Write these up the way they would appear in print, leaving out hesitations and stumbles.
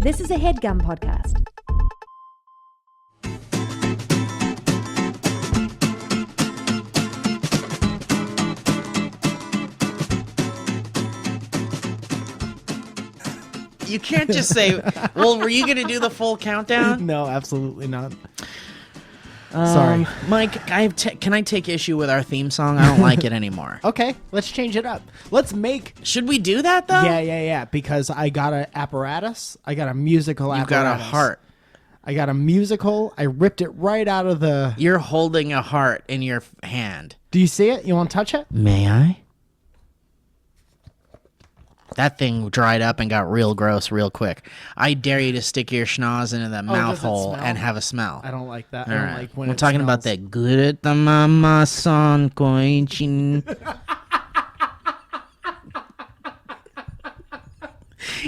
This is a HeadGum podcast. You can't just say, well, were you going to do the full countdown? No, absolutely not. Sorry. Mike, can I take issue with our theme song? I don't like it anymore. Okay, let's change it up. Let's make... Should we do that, though? Yeah, because I got an apparatus. I got a musical apparatus. You've got a heart. I got a musical. I ripped it right out of the... You're holding a heart in your hand. Do you see it? You want to touch it? May I? That thing dried up and got real gross real quick. I dare you to stick your schnoz into the mouth hole and have a smell. I don't like that. All I don't right. like when We're it talking smells. about that good at the mama son koichin.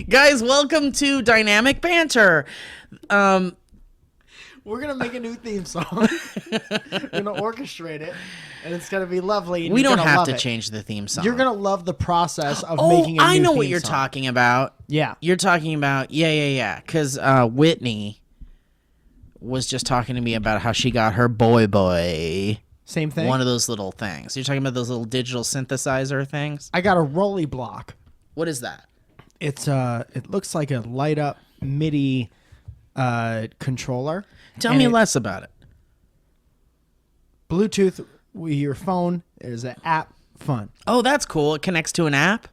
Guys, welcome to Dynamic Banter. We're going to make a new theme song. We're going to orchestrate it, and it's going to be lovely. And We don't have to it. change the theme song. You're going to love the process of making a new I know what theme you're song. talking about. Yeah. You're talking about, yeah. Because Whitney was just talking to me about how she got her boy. Same thing? One of those little things. You're talking about those little digital synthesizer things? I got a Rolly block. What is that? It's it looks like a light up MIDI controller. Tell me less about it. Bluetooth with your phone. There's an app. Fun. Oh, that's cool. It connects to an app?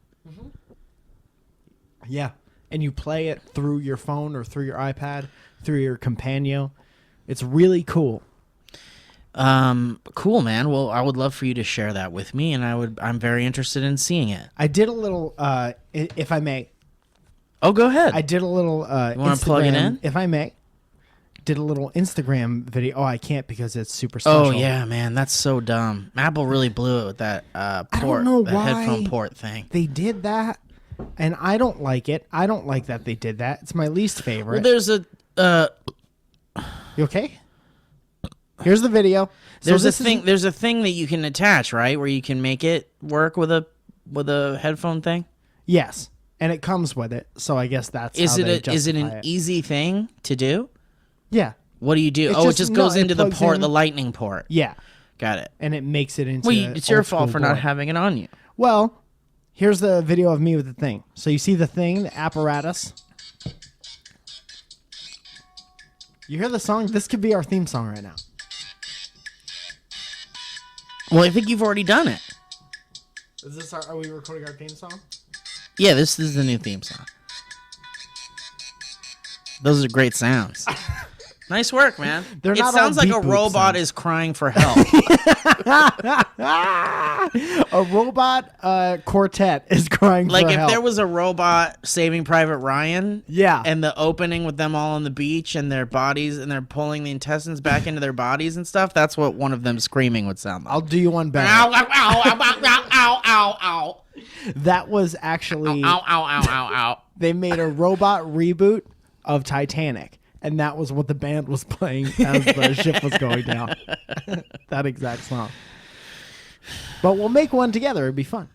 Yeah. And you play it through your phone or through your iPad, through your Companion. It's really cool. Cool, man. Well, I would love for you to share that with me, and I'm very interested in seeing it. I did a little, if I may. Oh, go ahead. I did a little You want to plug it in? If I may. Did a little Instagram video. Oh, I can't because it's super special. Oh, yeah, man. That's so dumb. Apple really blew it with that port, know the why headphone port thing. They did that, and I don't like it. I don't like that they did that. It's my least favorite. Well, there's a You okay? Here's the video. there's a thing that you can attach, right, where you can make it work with a headphone thing. Yes, and it comes with it. So I guess that's Is how they it justify an easy thing to do? Yeah, What do you do? It's It just- just no, goes it into the plugs port, in. the lightning port. yeah, Got it. and it makes it into. Well, it's your old fault school for not board. having it on you. Well, here's the video of me with the thing. So you see the thing, the apparatus. You hear the song? This could be our theme song right now. Well, I think you've already done it. Is this are we recording our theme song? Yeah, this is the new theme song. Those are great sounds. Nice work, man. They're it not sounds all like a beep boop robot sounds. is crying for help. A robot quartet is crying Like for if help. there was a robot Saving Private Ryan, Yeah. and the opening with them all on the beach and their bodies, and they're pulling the intestines back into their bodies and stuff, that's what one of them screaming would sound like. I'll do you one better. Ow, ow, ow, ow, ow, ow, ow, ow. That was actually Ow, ow, ow, ow, ow. they made a robot reboot of Titanic, and that was what the band was playing as the ship was going down. That exact song. But we'll make one together. It'd be fun.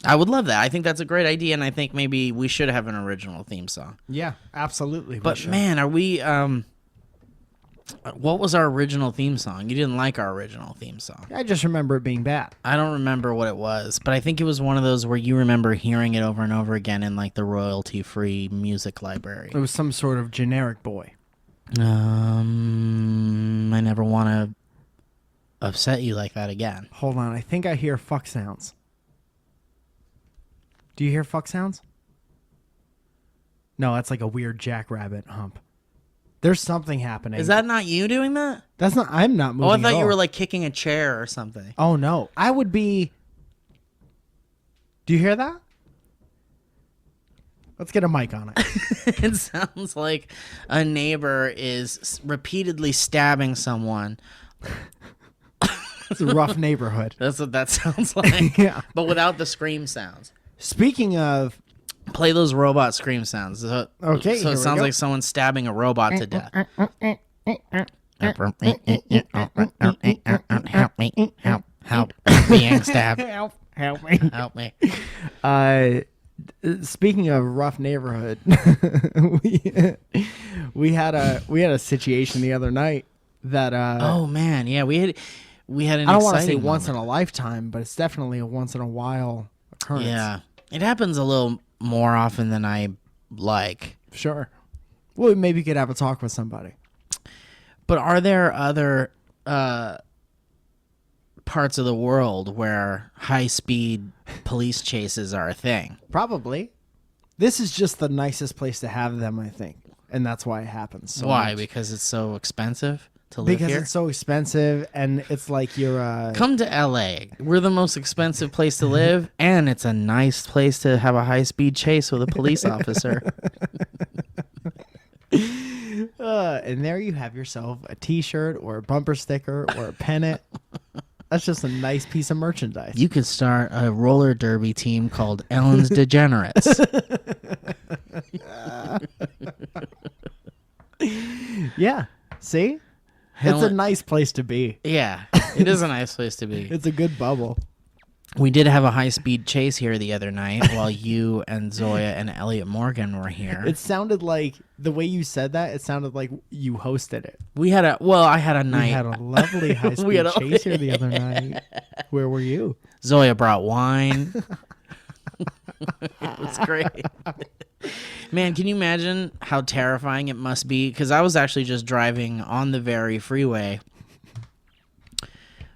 I would love that. I think that's a great idea, and I think maybe we should have an original theme song. Yeah, absolutely. But man, are we what was our original theme song? You didn't like our original theme song. I just remember it being bad. I don't remember what it was, but I think it was one of those where you remember hearing it over and over again in like the royalty-free music library. It was some sort of generic boy. I never want to upset you like that again. Hold on, I think I hear fuck sounds. Do you hear fuck sounds? No, that's like a weird jackrabbit hump. There's something happening. Is that not you doing that? That's not. I'm not moving. Oh, I at thought you all. were like kicking a chair or something. Oh no, I would be. Do you hear that? Let's get a mic on it. It sounds like a neighbor is repeatedly stabbing someone. It's a rough neighborhood. That's what that sounds like. Yeah. But without the scream sounds. Speaking of, Play those robot scream sounds. Okay, So here it we sounds go. like someone's stabbing a robot to death. Help. Being stabbed. help me. Help me. Speaking of rough neighborhood, we had a situation the other night that Oh man, yeah, we had an I don't want to say exciting once in moment. a lifetime, but it's definitely a once in a while occurrence. Yeah, it happens a little more often than I like. Sure. Well, maybe you could have a talk with somebody. But are there other parts of the world where high-speed police chases are a thing? Probably. This is just the nicest place to have them, I think, and that's why it happens. So Why? much. Because it's so expensive to live Because here? it's so expensive, and it's like you're. Come to LA. We're the most expensive place to live, and it's a nice place to have a high-speed chase with a police officer. And there you have yourself a T-shirt or a bumper sticker or a pennant. That's just a nice piece of merchandise. You could start a roller derby team called Ellen's Degenerates. Yeah. See? It's a Helen- nice place to be. Yeah, it is a nice place to be. It's a good bubble. We did have a high-speed chase here the other night while you and Zoya and Elliot Morgan were here. It sounded like, the way you said that, it sounded like you hosted it. I had a night. We had a lovely high-speed We had a- chase here the other night. Where were you? Zoya brought wine. It was great. Man, can you imagine how terrifying it must be? Because I was actually just driving on the very freeway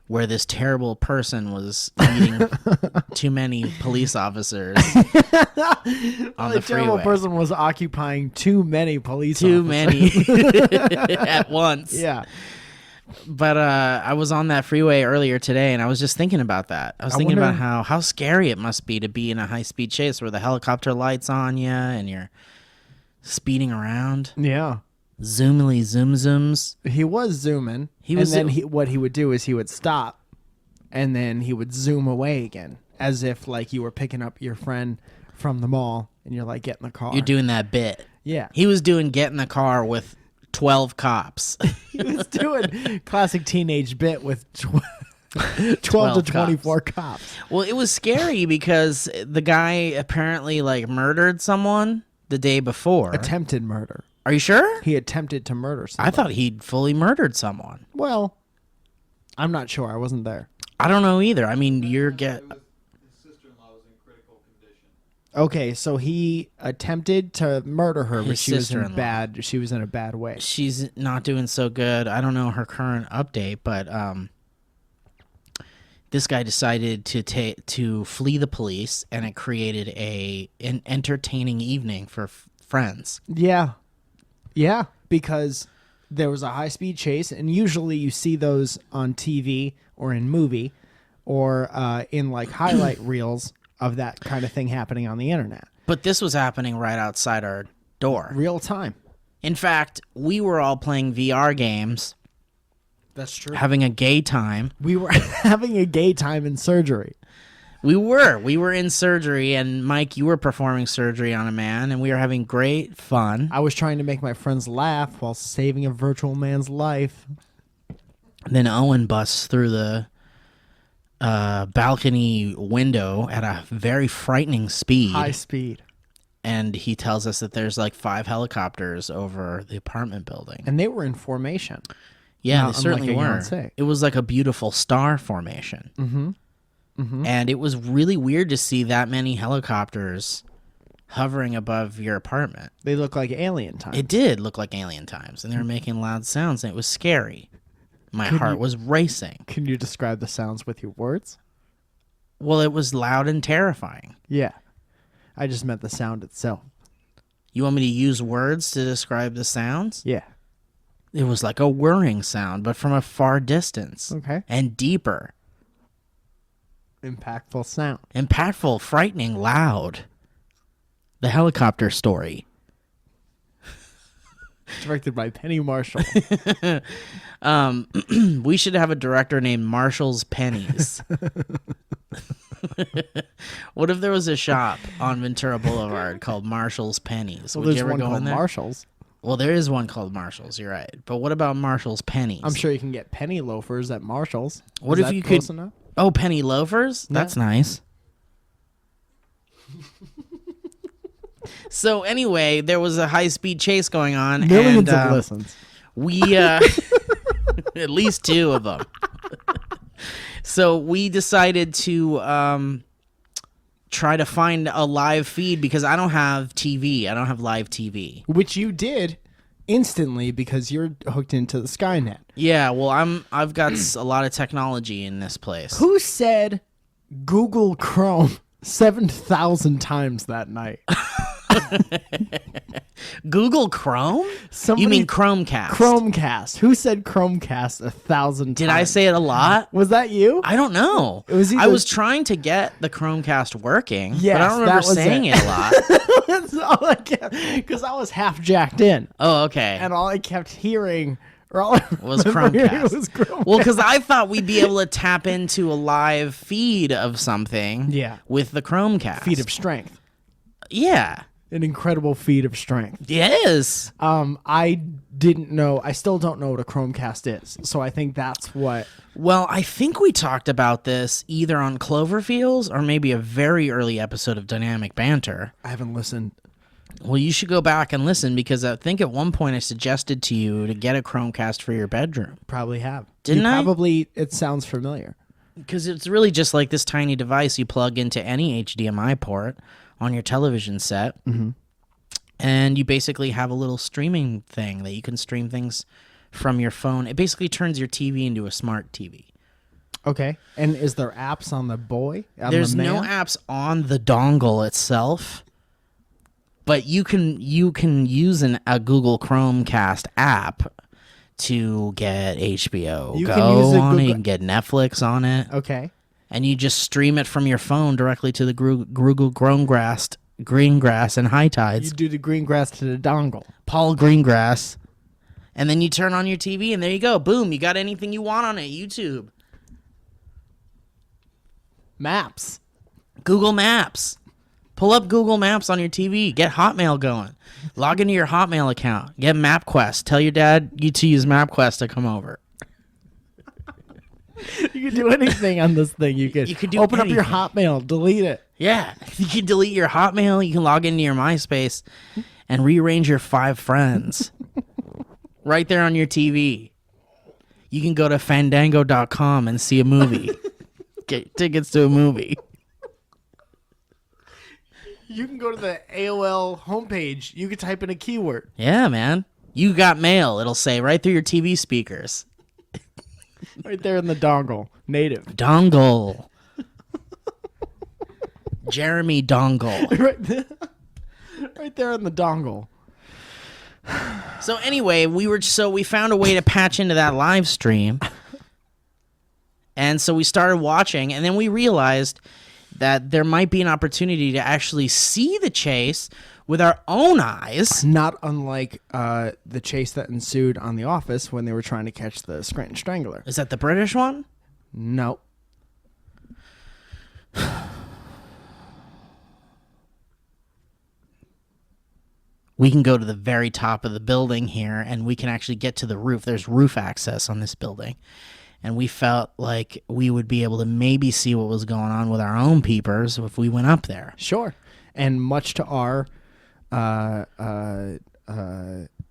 where this terrible person was eating too many police officers on the terrible freeway. person was occupying too many police Too officers. many at once. Yeah. But I was on that freeway earlier today, and I was just thinking about that. I was thinking wonder- about how scary it must be to be in a high-speed chase where the helicopter lights on you and you're speeding around. Yeah. Zoomily zooms. He was zooming. He was and then zoom- what he would do is he would stop, and then he would zoom away again, as if like you were picking up your friend from the mall, and you're like, get in the car. You're doing that bit. Yeah. He was doing get in the car with 12 cops. He was doing classic teenage bit with 12 12 to 24 cops. Well, it was scary because the guy apparently like murdered someone the day before. Attempted murder. Are you sure? He attempted to murder I someone. thought he'd fully murdered someone. Well, I'm not sure. I wasn't there. I don't know either. I mean, you're His sister-in-law was in critical condition. Okay, so he attempted to murder her, but His she was in sister-in-law. bad. She was in a bad way. she's not doing so good. I don't know her current update, but this guy decided to flee the police, and it created an entertaining evening for friends. Yeah, yeah, because there was a high-speed chase, and usually you see those on TV or in movie or in like highlight reels of that kind of thing happening on the internet. But this was happening right outside our door. Real time. In fact, we were all playing VR games, That's true. having a gay time. We were having a gay time in surgery. We were in surgery, and Mike, you were performing surgery on a man, and we were having great fun. I was trying to make my friends laugh while saving a virtual man's life. Then Owen busts through the balcony window at a very frightening speed, High speed. and he tells us that there's like 5 helicopters over the apartment building. And they were in formation. Yeah, not they certainly unlike a were. Yonsei. It was like a beautiful star formation. Mm-hmm. And it was really weird to see that many helicopters hovering above your apartment. They look like alien time. It did look like alien times, and they were making loud sounds, and it was scary. My heart was racing. Can you describe the sounds with your words? Well, it was loud and terrifying. Yeah. I just meant the sound itself. You want me to use words to describe the sounds? Yeah. It was like a whirring sound, but from a far distance. Okay. And deeper. Impactful sound. Impactful, frightening, loud. The helicopter story. Directed by Penny Marshall. We should have a director named Marshall's Pennies. What if there was a shop on Ventura Boulevard called Marshall's Pennies? Well, Would you there's ever one go called in there? Marshall's. Well, there is one called Marshall's. You're right. But what about Marshall's Pennies? I'm sure you can get penny loafers at Marshall's. What Is if that you close could- enough? Oh, penny loafers? That's nice. So anyway, there was a high-speed chase going on. Millions and, of listens. We, at least 2 of them. So we decided to try to find a live feed because I don't have TV. I don't have live TV. Which you did instantly because you're hooked into the Skynet. Yeah, well, I've got a lot of technology in this place. Who said Google Chrome 7,000 times that night? Google Chrome? Somebody- You mean Chromecast? Chromecast. Who said Chromecast 1,000 times? Did I say it a lot? Was that you? I don't know. It was I either- was trying to get the Chromecast working, Yes, but I don't remember that was saying it. it a lot. That's all I kept, because I was half jacked in, Oh, okay. and all I kept hearing or all I Was remember hearing Chromecast. was Chromecast. Well, because I thought we'd be able to tap into a live feed of something Yeah. with the Chromecast. feat of strength, Yeah. an incredible feat of strength. Yes. I didn't know. I still don't know what a Chromecast is, so I think that's what. Well, I think we talked about this either on Cloverfields or maybe a very early episode of Dynamic Banter. I haven't listened. Well, you should go back and listen because I think at one point I suggested to you to get a Chromecast for your bedroom. Probably have. Didn't you I? Probably. It sounds familiar. Because it's really just like this tiny device you plug into any HDMI port on your television set. Mm-hmm. And you basically have a little streaming thing that you can stream things from your phone. It basically turns your TV into a smart TV. Okay. And is there apps on the boy? On There's the no man? apps on the dongle itself, but you can use a Google Chromecast app to get HBO You Go can use a on it. Google- You can get Netflix on it, Okay. and you just stream it from your phone directly to the Google Greengrass and High You Tides. do the green grass to the dongle. Paul Greengrass, and then you turn on your TV, and there you go. Boom! You got anything you want on it. YouTube, Maps. Google Maps. Pull up Google Maps on your TV. Get Hotmail going. Log into your Hotmail account. Get MapQuest. Tell your dad you to use MapQuest to come over. You can do anything on this thing. You can do open up your anything. Hotmail, delete it. Yeah, you can delete your Hotmail. You can log into your MySpace and rearrange your 5 friends right there on your TV. You can go to Fandango.com and see a movie. Get tickets to a movie. You can go to the AOL homepage. You can type in a keyword. Yeah, man. You got mail. It'll say right through your TV speakers. Right there in the dongle. Native. Dongle. Jeremy Dongle. Right there in the dongle. So anyway, we found a way to patch into that live stream. And so we started watching, and then we realized that there might be an opportunity to actually see the chase with our own eyes. Not unlike the chase that ensued on The Office when they were trying to catch the Scranton Strangler. Is that the British one? No. We can go to the very top of the building here, and we can actually get to the roof. There's roof access on this building. And we felt like we would be able to maybe see what was going on with our own peepers if we went up there. Sure. And much to our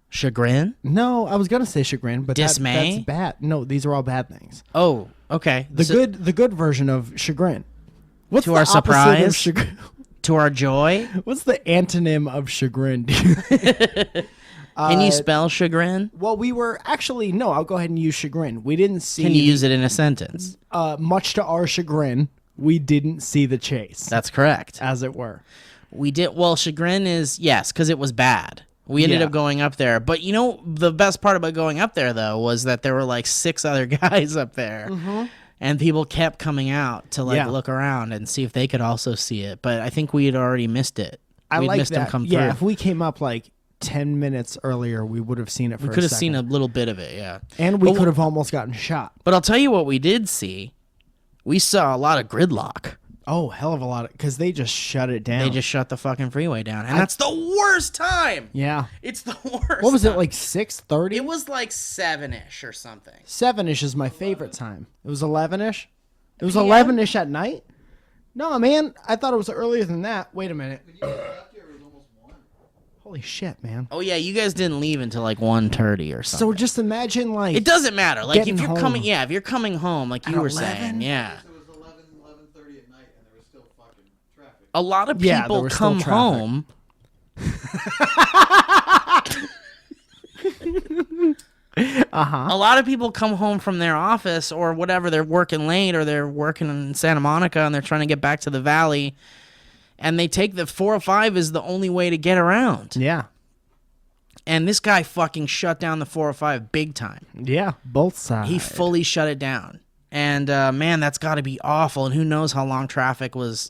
Chagrin? no, I was gonna say chagrin, but Dismay? that's bad. No, these are all bad things. Oh, okay. The good version of chagrin. What's To the our opposite of surprise? chagrin? To our joy? What's the antonym of chagrin? Can you spell chagrin? Well, we were actually no. I'll go ahead and use chagrin. We didn't see. Can you use it in a sentence? much to our chagrin, we didn't see the chase, That's correct. as it were. We did. Well, chagrin is, yes, because it was bad. We ended Yeah. up going up there. But you know, the best part about going up there, though, was that there were like 6 other guys up there. Mm-hmm. And people kept coming out to Yeah. look around and see if they could also see it. But I think we had already missed it. I We'd like missed them that. come Yeah, through. if we came up like 10 minutes earlier, we would have seen it. For We could a have seen a second. little bit of it, yeah. and we But could have almost gotten shot. But I'll tell you what we did see. We saw a lot of gridlock. Oh, hell of a lot, because they just shut it down. They just shut the fucking freeway down. And that's the worst time. yeah. It's the worst. What was it time. like 6:30? It was like 7-ish or something. 7-ish is my favorite time. It was 11-ish. It was 11-ish at night. No, man, I thought it was earlier than that. Wait a minute. When you got here, it was almost 1. Holy shit, man. Oh yeah, you guys didn't leave until like 1:30 or something. So just imagine, like... It doesn't matter. Like, getting if you're home coming... Yeah, if you're coming home, like you at were 11? saying, yeah. It was 11:30 at night, and there was still fucking traffic. A lot of Yeah, there people was still come traffic. home... A lot of people come home from their office or whatever. They're working late or they're working in Santa Monica and they're trying to get back to the valley. And they take the 405 is the only way to get around. Yeah. And this guy fucking shut down the 405 big time. Yeah, both sides. He fully shut it down. And, man, that's got to be awful. And who knows how long traffic was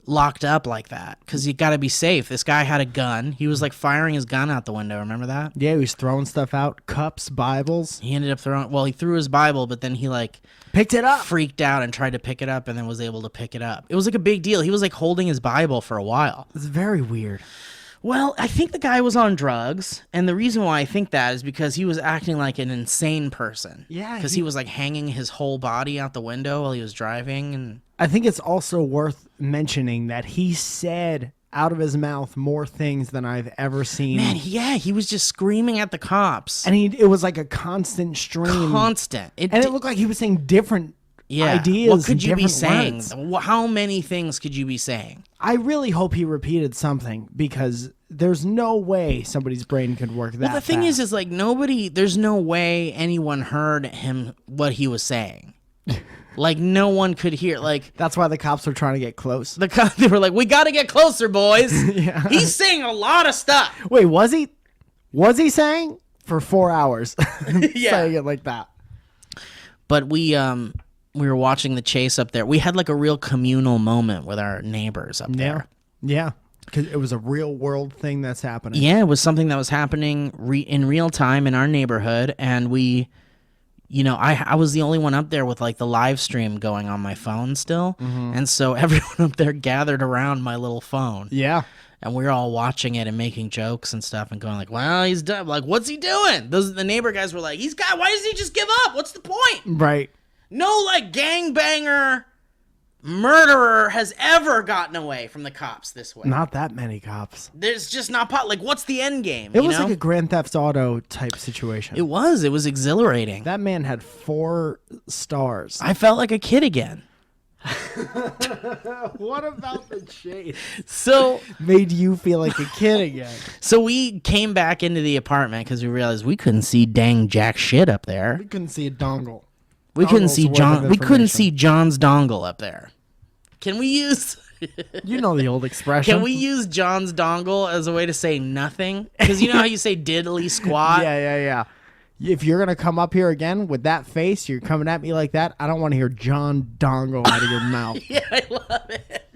locked up like that. Because you got to be safe. This guy had a gun. He was, like, firing his gun out the window. Remember that? Yeah, he was throwing stuff out. Cups, Bibles. He ended up throwing... Well, he threw his Bible, but then he, like... Picked it up. freaked out and tried to pick it up and then was able to pick it up. It was like a big deal. He was like holding his Bible for a while. It's very weird. Well, I think the guy was on drugs, and the reason why I think that is because he was acting like an insane person. Yeah, because he was like hanging his whole body out the window while he was driving. And I think it's also worth mentioning that he said out of his mouth more things than I've ever seen. man, yeah, he was just screaming at the cops. And it was like a constant stream. Constant. And it looked like he was saying different ideas. What could and you be different saying? words. How many things could you be saying? I really hope he repeated something because there's no way somebody's brain could work that Well, the thing fast. is like there's no way anyone heard him, what he was saying. Like, no one could hear, like... That's why the cops were trying to get close. They were like, we got to get closer, boys. Yeah. He's saying a lot of stuff. Wait, was he? Was he saying? For 4 hours. Yeah. Saying it like that. But we were watching the chase up there. We had like a real communal moment with our neighbors up there. Yeah. Because it was a real world thing that's happening. Yeah, it was something that was happening in real time in our neighborhood. And we... You know, I was the only one up there with like the live stream going on my phone still. And so everyone up there gathered around my little phone. Yeah. And we were all watching it and making jokes and stuff and going like, well, he's done. Like, what's he doing? The neighbor guys were like, why doesn't he just give up? What's the point? Right. No, like, gangbanger murderer has ever gotten away from the cops this way. Not that many cops. There's just not like, what's the end game? It was like a Grand Theft Auto type situation. It was exhilarating. That man had 4 stars. I felt like a kid again. What about the chase? So Made you feel like a kid again. So we came back into the apartment because we realized we couldn't see dang jack shit up there. We couldn't see a dongle. We couldn't Dongle's see worth John. of We couldn't information. see John's dongle up there. Can we use? You know the old expression. Can we use John's dongle as a way to say nothing? Because you know how you say diddly squat. Yeah. If you're gonna come up here again with that face, you're coming at me like that. I don't want to hear John Dongle out of your mouth. Yeah, I love it.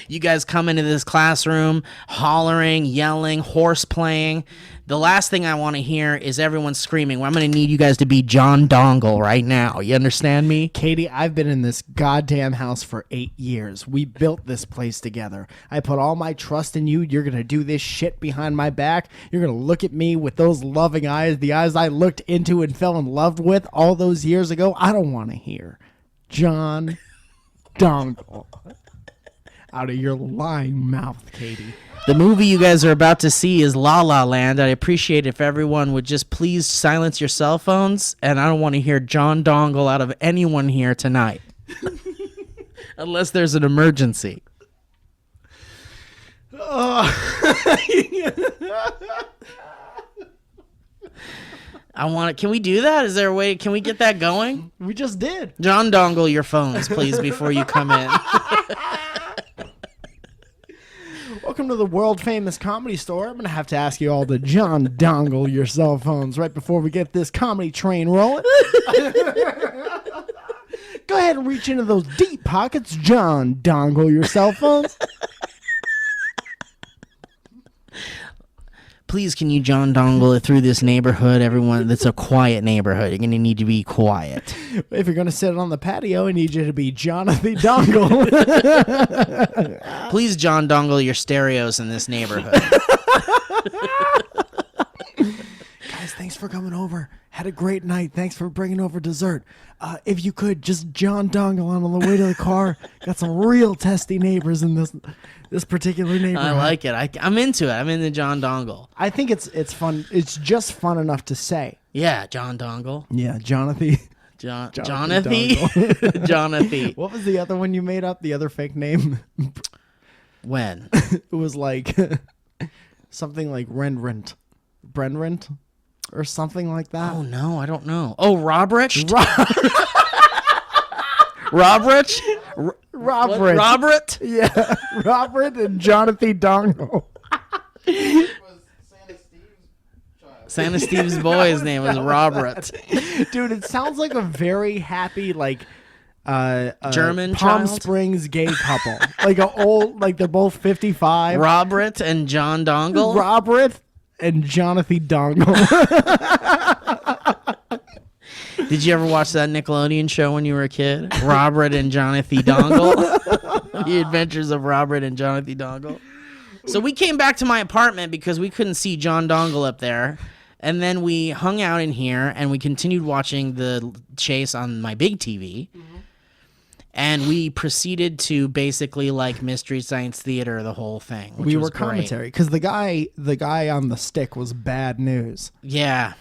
You guys come into this classroom hollering, yelling, horse playing. The last thing I want to hear is everyone screaming. Well, I'm going to need you guys to be John Dongle right now. You understand me? Katie, I've been in this goddamn house for 8 years. We built this place together. I put all my trust in you. You're going to do this shit behind my back. You're going to look at me with those loving eyes, the eyes I looked into and fell in love with all those years ago. I don't want to hear John Dongle out of your lying mouth, Katie. The movie you guys are about to see is La La Land. I'd appreciate if everyone would just please silence your cell phones, and I don't want to hear John Dongle out of anyone here tonight. Unless there's an emergency. Can we do that? Is there a way? Can we get that going? We just did. John Dongle your phones, please, before you come in. Welcome to the world famous comedy store. I'm going to have to ask you all to John Dongle your cell phones right before we get this comedy train rolling. Go ahead and reach into those deep pockets, John Dongle your cell phones. Please, can you John Dongle it through this neighborhood? Everyone, that's a quiet neighborhood. You're going to need to be quiet. If you're going to sit on the patio, I need you to be Jonathan Dongle. Please, John Dongle your stereos in this neighborhood. Guys, thanks for coming over. Had a great night. Thanks for bringing over dessert. If you could, just John Dongle on the way to the car. Got some real testy neighbors in this particular neighborhood. I like it. I'm into it. I'm into John Dongle. I think it's fun. It's just fun enough to say. Yeah, John Dongle. Yeah, Jonathan. Jonathan. Jonathan. What was the other one you made up? The other fake name? When? It was like something like Brenrent, or something like that. Oh no, I don't know. Oh, Robrich. Robrich. Robert. Robert. Yeah, Robert and Jonathan Dongle. was Santa Steve's child. Santa Steve's boy's name was Robert. Dude, it sounds like a very happy German Palm child? Springs gay couple. Like they're both 55. Robert and John Dongle. Robert and Jonathan Dongle. Did you ever watch that Nickelodeon show when you were a kid? Robert and Jonathan Dongle. The Adventures of Robert and Jonathan Dongle. So we came back to my apartment because we couldn't see John Dongle up there. And then we hung out in here and we continued watching the chase on my big TV. Mm-hmm. And we proceeded to basically like Mystery Science Theater, the whole thing. Which We was were great. commentary because the guy on the stick was bad news. Yeah.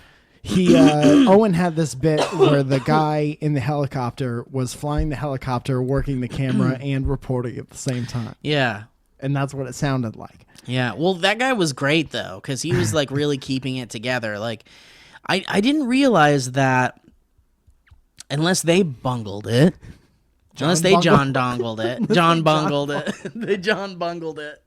He Owen had this bit where the guy in the helicopter was flying the helicopter, working the camera, and reporting at the same time. Yeah. And that's what it sounded like. Yeah. Well, that guy was great though, because he was like really keeping it together. Like, I didn't realize that unless they bungled it, unless they John Dongled it, John bungled it, they John bungled it.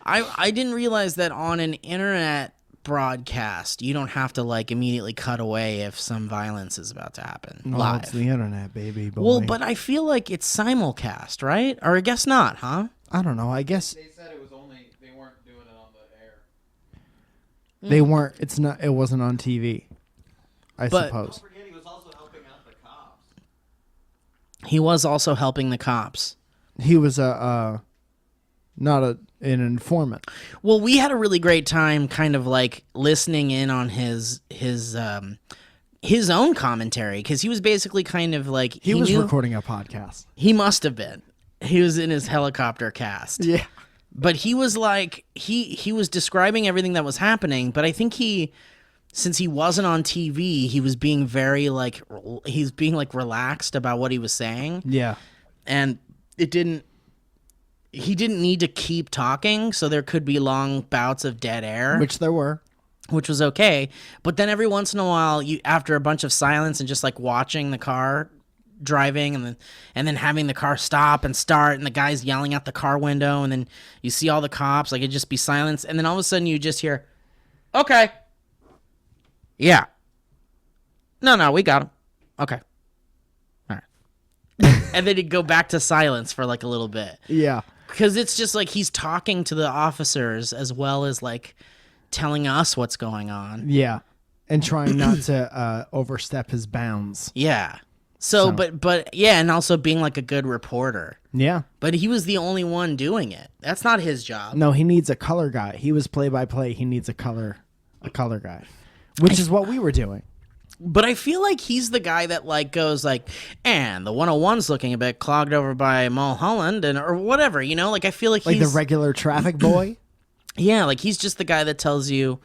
I didn't realize that on an internet broadcast, you don't have to like immediately cut away if some violence is about to happen live. It's the internet, baby. Boy. Well, but I feel like it's simulcast, right? Or I guess not, huh? I don't know. I guess They said it was only they weren't doing it on the air. they weren't. It's not. It wasn't on TV. I But- suppose. Don't forget, he was also helping out the cops. He was also helping the cops. He was not an informant. Well, we had a really great time kind of like listening in on his own commentary because he was basically kind of like He was knew, recording a podcast. He must have been. He was in his helicopter cast. Yeah. But he was like he was describing everything that was happening, but I think since he wasn't on TV, he was being very like he's being like relaxed about what he was saying. Yeah. And he didn't need to keep talking, so there could be long bouts of dead air, Which there were. which was okay. But then every once in a while, after a bunch of silence and just like watching the car driving and then having the car stop and start and the guy's yelling out the car window and then you see all the cops, like it'd just be silence, and then all of a sudden you just hear, okay, yeah, no, we got him, okay, all right, and then he'd go back to silence for like a little bit. Yeah. Because it's just like he's talking to the officers as well as like telling us what's going on. Yeah. And trying not to overstep his bounds. Yeah. So, but yeah, and also being like a good reporter. Yeah. But he was the only one doing it. That's not his job. No, he needs a color guy. He was play-by-play. He needs a color guy, which is what we were doing. But I feel like he's the guy that like goes like, and the 101's looking a bit clogged over by Mulholland or whatever, you know? Like I feel like Like he's the regular traffic boy. yeah, like he's just the guy that tells you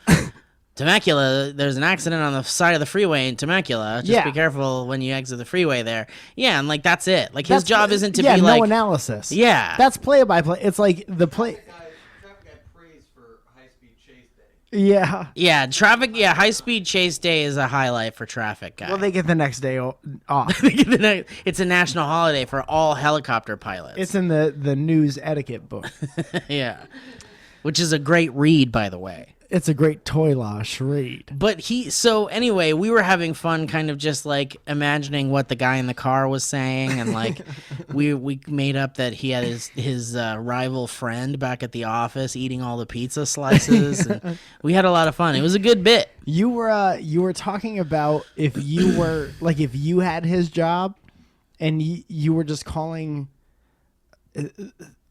Temecula, there's an accident on the side of the freeway in Temecula. Just be careful when you exit the freeway there. Yeah, and like that's it. Like his job isn't to be no like analysis. Yeah. That's play-by-play. It's like the play. Traffic guy prays for high-speed chase day. Yeah. Yeah, traffic. Yeah, high speed chase day is a highlight for traffic guy. Well, they get the next day off. It's a national holiday for all helicopter pilots. It's in the news etiquette book. yeah, which is a great read, by the way. It's a great toy-lash read. But so anyway, we were having fun kind of just like imagining what the guy in the car was saying, and like we made up that he had his rival friend back at the office eating all the pizza slices, and we had a lot of fun. It was a good bit. You were talking about if you were like if you had his job and you were just calling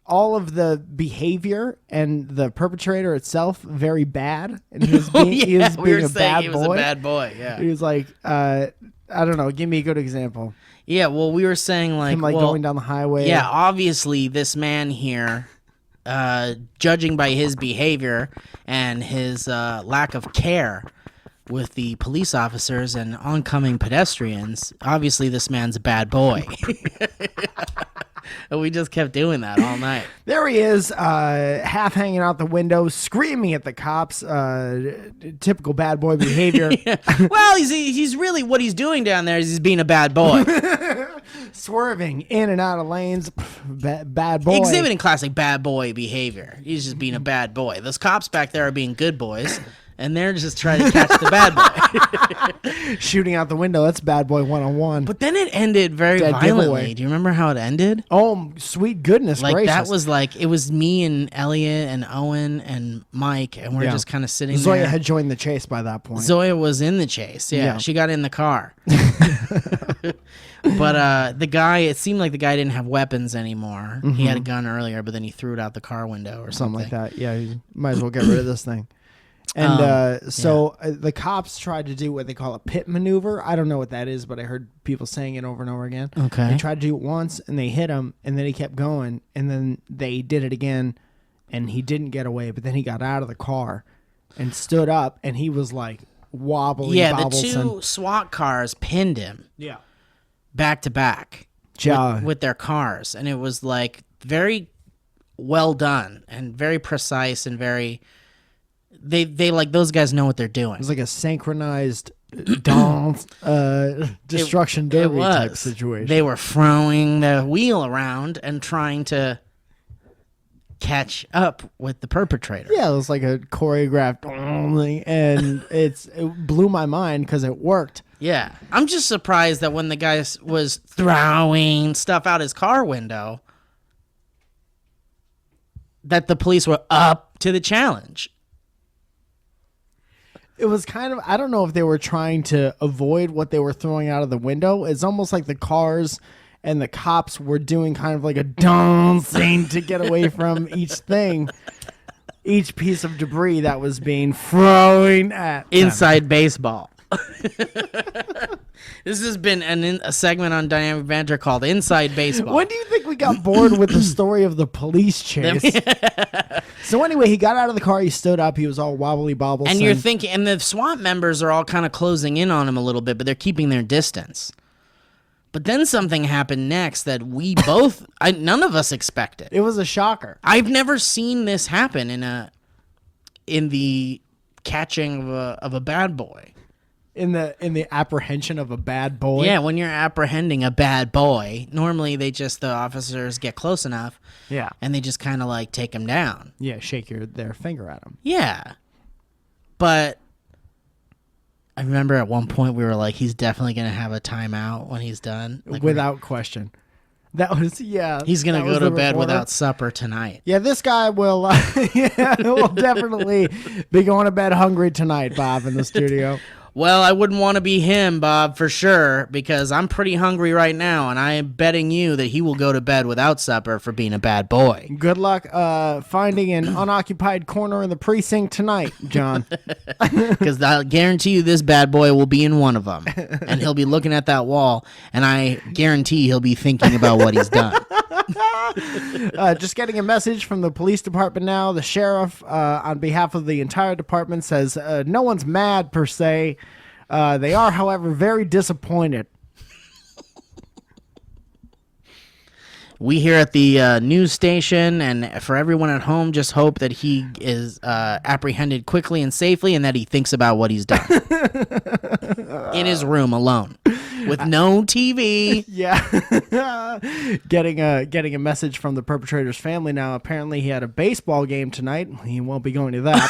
all of the behavior and the perpetrator itself very bad, and he was being, he was being a bad he boy. was a bad boy. Yeah. He was like, I don't know. Give me a good example. Yeah. Well, we were saying like, Him like well, going down the highway. yeah, obviously this man here, judging by his behavior and his lack of care with the police officers and oncoming pedestrians, obviously this man's a bad boy. And we just kept doing that all night. There he is, half hanging out the window, screaming at the cops. Typical bad boy behavior. Well, he's really, what he's doing down there is he's being a bad boy. Swerving in and out of lanes. Bad boy. Exhibiting classic bad boy behavior. He's just being a bad boy. Those cops back there are being good boys, and they're just trying to catch the bad boy. Shooting out the window. That's bad boy 101. But then it ended very Dead violently. giveaway. Do you remember how it ended? Oh, sweet goodness Like gracious. that was like, it was me and Elliot and Owen and Mike, and we're Yeah. just kind of sitting Zoya there. had joined the chase by that point. Zoya was in the chase. Yeah, Yeah. she got in the car. But the guy, it seemed like the guy didn't have weapons anymore. He had a gun earlier, but then he threw it out the car window or Something something. like that. Yeah, you might as well get rid of this thing. And the cops tried to do what they call a pit maneuver. I don't know what that is, but I heard people saying it over and over again. Okay. They tried to do it once, and they hit him, and then he kept going, and then they did it again, and he didn't get away, but then he got out of the car and stood up, and he was like wobbly. Yeah, the bobbles two SWAT cars pinned him yeah. back to back Ja- with their cars, and it was like very well done and very precise and very. They like, those guys know what they're doing. It was like a synchronized dance, destruction derby type situation. They were throwing the wheel around and trying to catch up with the perpetrator. Yeah, it was like a choreographed, and it blew my mind because it worked. Yeah. I'm just surprised that when the guy was throwing stuff out his car window, that the police were up to the challenge. It was kind of, I don't know if they were trying to avoid what they were throwing out of the window. It's almost like the cars and the cops were doing kind of like a dancing to get away from each thing, each piece of debris that was being thrown at them. Inside baseball. This has been a segment on Dynamic Banter called Inside Baseball. When do you think we got bored with the story of the police chase? So anyway, he got out of the car, he stood up, he was all wobbly bobbles. And you're thinking, and the SWAT members are all kind of closing in on him a little bit, but they're keeping their distance. But then something happened next that we both, none of us expected. It was a shocker. I've never seen this happen in the catching of a bad boy. In the apprehension of a bad boy. Yeah, when you're apprehending a bad boy, normally the officers get close enough, Yeah. and they just kind of like take him down. Yeah, shake their finger at him. Yeah, but I remember at one point we were like, he's definitely gonna have a timeout when he's done. Like, Without question. That was, yeah. he's gonna that go was to the bed reporter. without supper tonight. Yeah, this guy will, will definitely be going to bed hungry tonight, Bob, in the studio. Well, I wouldn't want to be him, Bob, for sure, because I'm pretty hungry right now, and I am betting you that he will go to bed without supper for being a bad boy. Good luck finding an unoccupied corner in the precinct tonight, John. Because I'll guarantee you this bad boy will be in one of them, and he'll be looking at that wall, and I guarantee he'll be thinking about what he's done. Just getting a message from the police department now. The sheriff, on behalf of the entire department, says no one's mad per se. They are, however, very disappointed. We here at the news station, and for everyone at home, just hope that he is apprehended quickly and safely, and that he thinks about what he's done in his room alone with no TV. Yeah. getting a message from the perpetrator's family now. Apparently he had a baseball game tonight. He won't be going to that.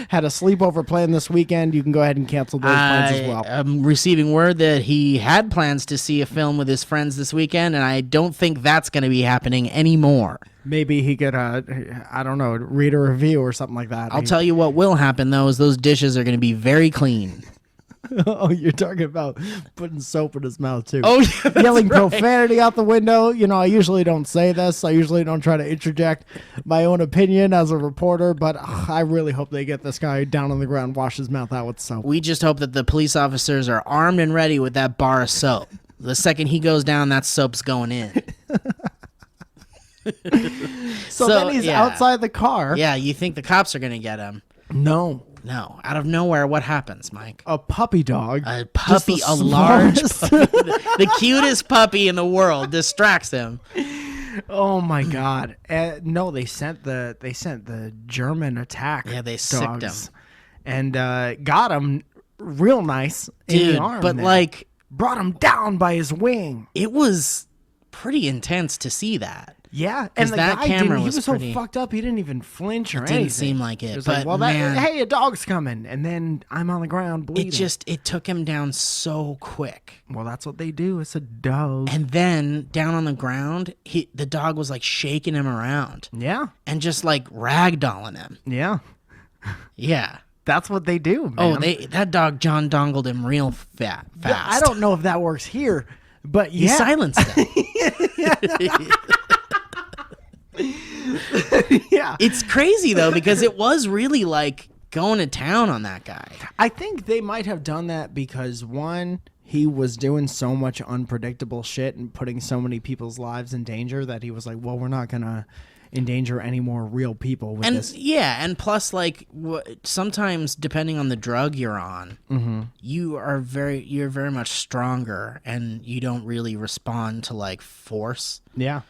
Had a sleepover plan this weekend. You can go ahead and cancel those plans as well. I'm receiving word that he had plans to see a film with his friends this weekend, and I don't think that's going to be happening anymore. Maybe he could, I don't know, read a review or something like that. I'll tell you what will happen, though, is those dishes are going to be very clean. Oh, you're talking about putting soap in his mouth too. Oh, yeah, that's Yelling right. profanity out the window. You know, I usually don't say this. I usually don't try to interject my own opinion as a reporter, but I really hope they get this guy down on the ground, wash his mouth out with soap. We just hope that the police officers are armed and ready with that bar of soap. The second he goes down, that soap's going in. So then he's yeah. outside the car. Yeah, you think the cops are going to get him. No. No. Out of nowhere, what happens, Mike? A puppy dog. A puppy, Just the a large smallest. puppy, the cutest puppy in the world distracts him. Oh my God! No, they sent the German attack. Yeah, they sicked dogs and got him real nice in Dude, the arm. but there. like, brought him down by his wing. it was pretty intense to see that. Yeah, and the that guy camera didn't. He was was so pretty- fucked up. He didn't even flinch or Didn't anything. seem like it, He was but like, well, man, hey, a dog's coming, and then I'm on the ground bleeding. it took him down so quick. Well, that's what they do. It's a dog. And then down on the ground, the dog was like shaking him around Yeah, and just like ragdolling him. yeah. Yeah. That's what they do, man. Oh, that dog John Dongled him real fast. I don't know if that works here, but He yeah. silenced him. Yeah. It's crazy though because it was really like going to town on that guy. I think they might have done that because one, he was doing so much unpredictable shit and putting so many people's lives in danger that he was like, well, we're not gonna endanger any more real people with And this. yeah, and plus like sometimes depending on the drug you're on, you're very much stronger and you don't really respond to like force. Yeah.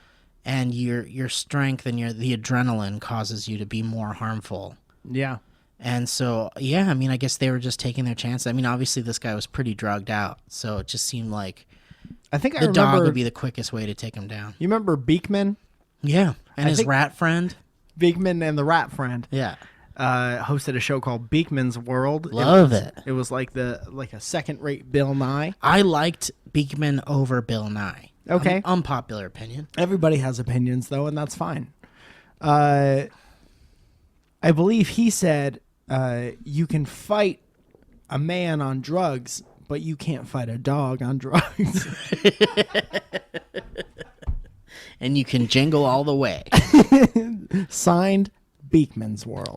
And your strength and the adrenaline causes you to be more harmful. Yeah. And so, yeah, I mean, I guess they were just taking their chance. I mean, obviously this guy was pretty drugged out, so it just seemed like I think I the remember dog would be the quickest way to take him down. you remember Beekman? Yeah, and I his think- rat friend. Beekman and the Rat Friend Yeah, hosted a show called Beekman's World. love it. It was like a second-rate Bill Nye. I liked Beekman over Bill Nye. Okay. Unpopular opinion. Everybody has opinions, though, and that's fine. I believe he said you can fight a man on drugs, but you can't fight a dog on drugs. And you can jingle all the way. Signed, Beekman's World.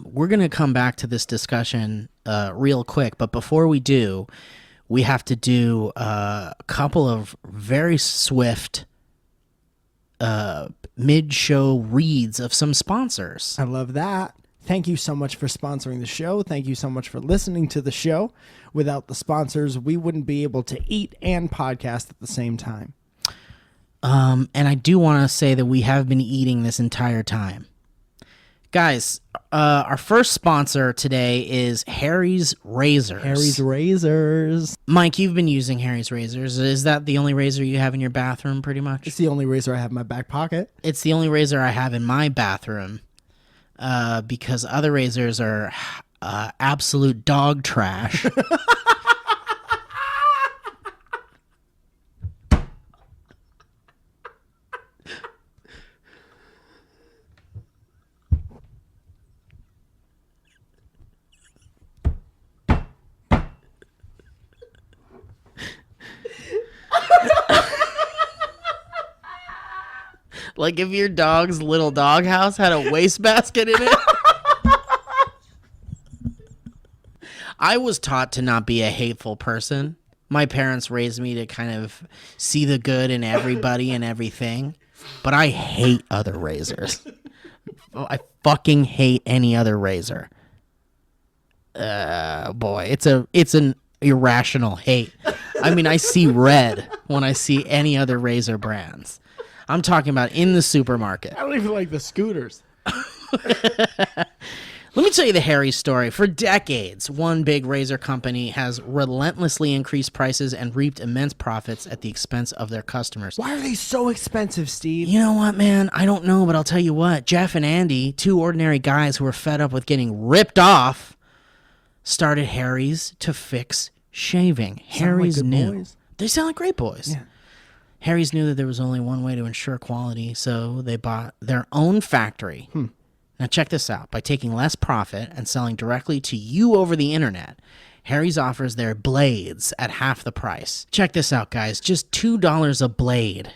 We're going to come back to this discussion real quick, but before we do, we have to do a couple of very swift mid-show reads of some sponsors. I love that. Thank you so much for sponsoring the show. Thank you so much for listening to the show. Without the sponsors, we wouldn't be able to eat and podcast at the same time. And I do want to say that we have been eating this entire time. Guys, our first sponsor today is Harry's Razors. Harry's Razors. Mike, you've been using Harry's Razors. Is that the only razor you have in your bathroom, pretty much? It's the only razor I have in my back pocket. It's the only razor I have in my bathroom because other razors are absolute dog trash. Like if your dog's little doghouse had a wastebasket in it. I was taught to not be a hateful person. My parents raised me to kind of see the good in everybody and everything. But I hate other razors. I fucking hate any other razor. Boy, it's an irrational hate. I mean, I see red when I see any other razor brands. I'm talking about in the supermarket. I don't even like the scooters. Let me tell you the Harry story. For decades, one big razor company has relentlessly increased prices and reaped immense profits at the expense of their customers. Why are they so expensive, Steve? You know what, man? I don't know, but I'll tell you what. Jeff and Andy, two ordinary guys who were fed up with getting ripped off, started Harry's to fix shaving. Harry's good knew. boys. They sound like great boys. Yeah. Harry's knew that there was only one way to ensure quality, so they bought their own factory. Now check this out. By taking less profit and selling directly to you over the internet, Harry's offers their blades at half the price. Check this out, guys. Just $2 a blade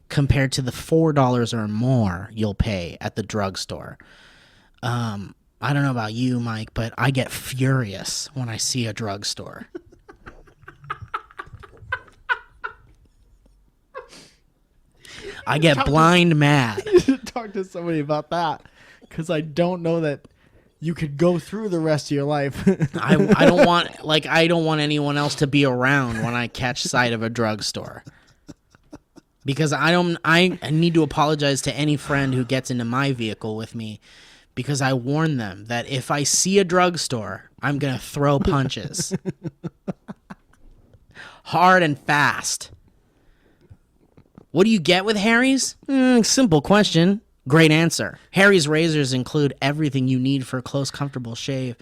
compared to the $4 or more you'll pay at the drugstore. I don't know about you, Mike, but I get furious when I see a drugstore. I get blind mad. Talk to somebody about that, because I don't know that you could go through the rest of your life. I don't want anyone else to be around when I catch sight of a drugstore. Because I need to apologize to any friend who gets into my vehicle with me, because I warn them that if I see a drugstore, I'm going to throw punches. Hard and fast. What do you get with Harry's? Simple question. Great answer. Harry's razors include everything you need for a close, comfortable shave.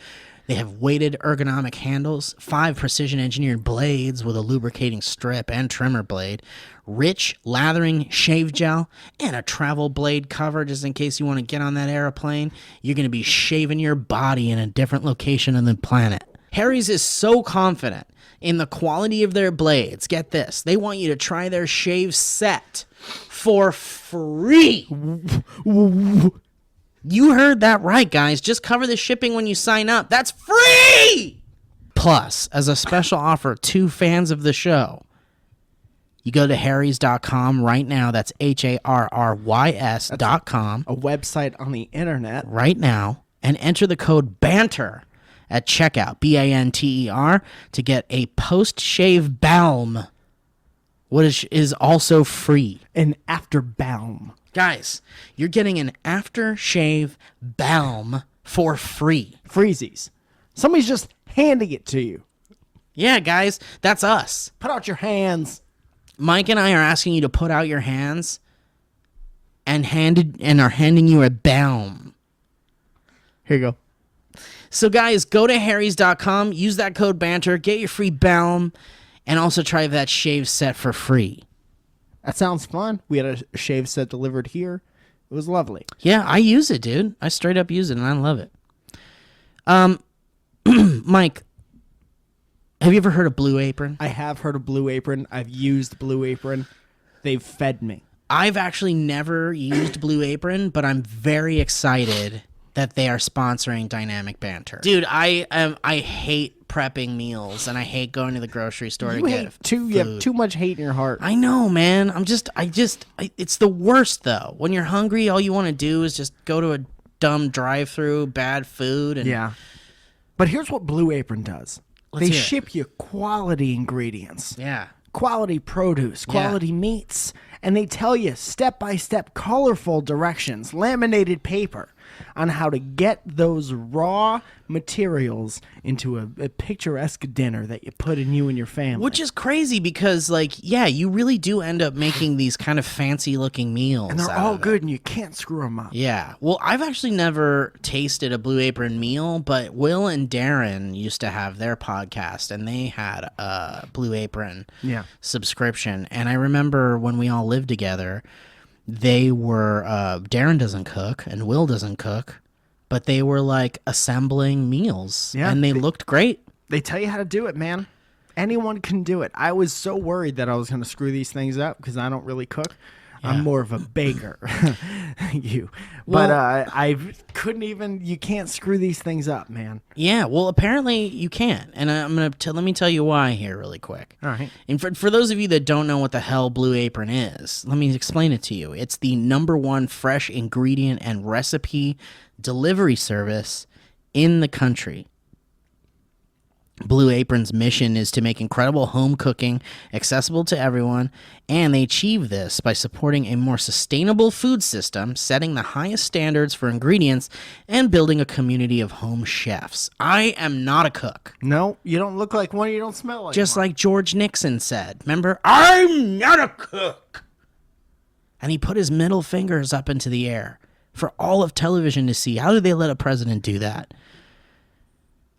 They have weighted ergonomic handles, 5 precision-engineered blades with a lubricating strip and trimmer blade, rich lathering shave gel, and a travel blade cover just in case you want to get on that airplane. You're going to be shaving your body in a different location on the planet. Harry's is so confident in the quality of their blades. Get this. They want you to try their shave set for free. You heard that right, guys. Just cover the shipping when you sign up. That's free! Plus, as a special offer to fans of the show, you go to harrys.com right now. That's HARRYS.com. A website on the internet. Right now. And enter the code BANTER at checkout, BANTER, to get a post-shave balm, which is also free. An after balm. Guys, you're getting an aftershave balm for free. Freezies. Somebody's just handing it to you. Yeah, guys, that's us. Put out your hands. Mike and I are asking you to put out your hands and are handing you a balm. Here you go. So, guys, go to harrys.com, use that code BANTER, get your free balm, and also try that shave set for free. That sounds fun. We had a shave set delivered here. It was lovely. Yeah, I use it, dude. I straight up use it, and I love it. Mike, have you ever heard of Blue Apron? I have heard of Blue Apron. I've used Blue Apron. They've fed me. I've actually never used Blue Apron, but I'm very excited that they are sponsoring Dynamic Banter. Dude, I hate prepping meals, and I hate going to the grocery store to get food. You have too much hate in your heart. I know, man. It's the worst, though. When you're hungry, all you want to do is just go to a dumb drive-through, bad food. And yeah. But here's what Blue Apron does. Let's They hear it. ship you quality ingredients. Yeah. Quality produce, quality meats, and they tell you step-by-step colorful directions, laminated paper on how to get those raw materials into a picturesque dinner that you put in you and your family. Which is crazy because, you really do end up making these kind of fancy-looking meals. And they're out all of it. good, and you can't screw them up. Yeah. Well, I've actually never tasted a Blue Apron meal, but Will and Darren used to have their podcast, and they had a Blue Apron subscription. And I remember when we all lived together, they were, Darren doesn't cook, and Will doesn't cook, but they were, assembling meals, and they looked great. They tell you how to do it, man. Anyone can do it. I was so worried that I was going to screw these things up because I don't really cook. Yeah. I'm more of a baker. You. Well, but I couldn't even, you can't screw these things up, man. Yeah, well, apparently you can, and let me tell you why here really quick. All right. And for those of you that don't know what the hell Blue Apron is, let me explain it to you. It's the #1 fresh ingredient and recipe delivery service in the country. Blue Apron's mission is to make incredible home cooking accessible to everyone, and they achieve this by supporting a more sustainable food system, setting the highest standards for ingredients, and building a community of home chefs. I am not a cook. No, you don't look like one, you don't smell like Just one. like George Nixon said. Remember? I'm not a cook! And he put his middle fingers up into the air for all of television to see. How did they let a president do that?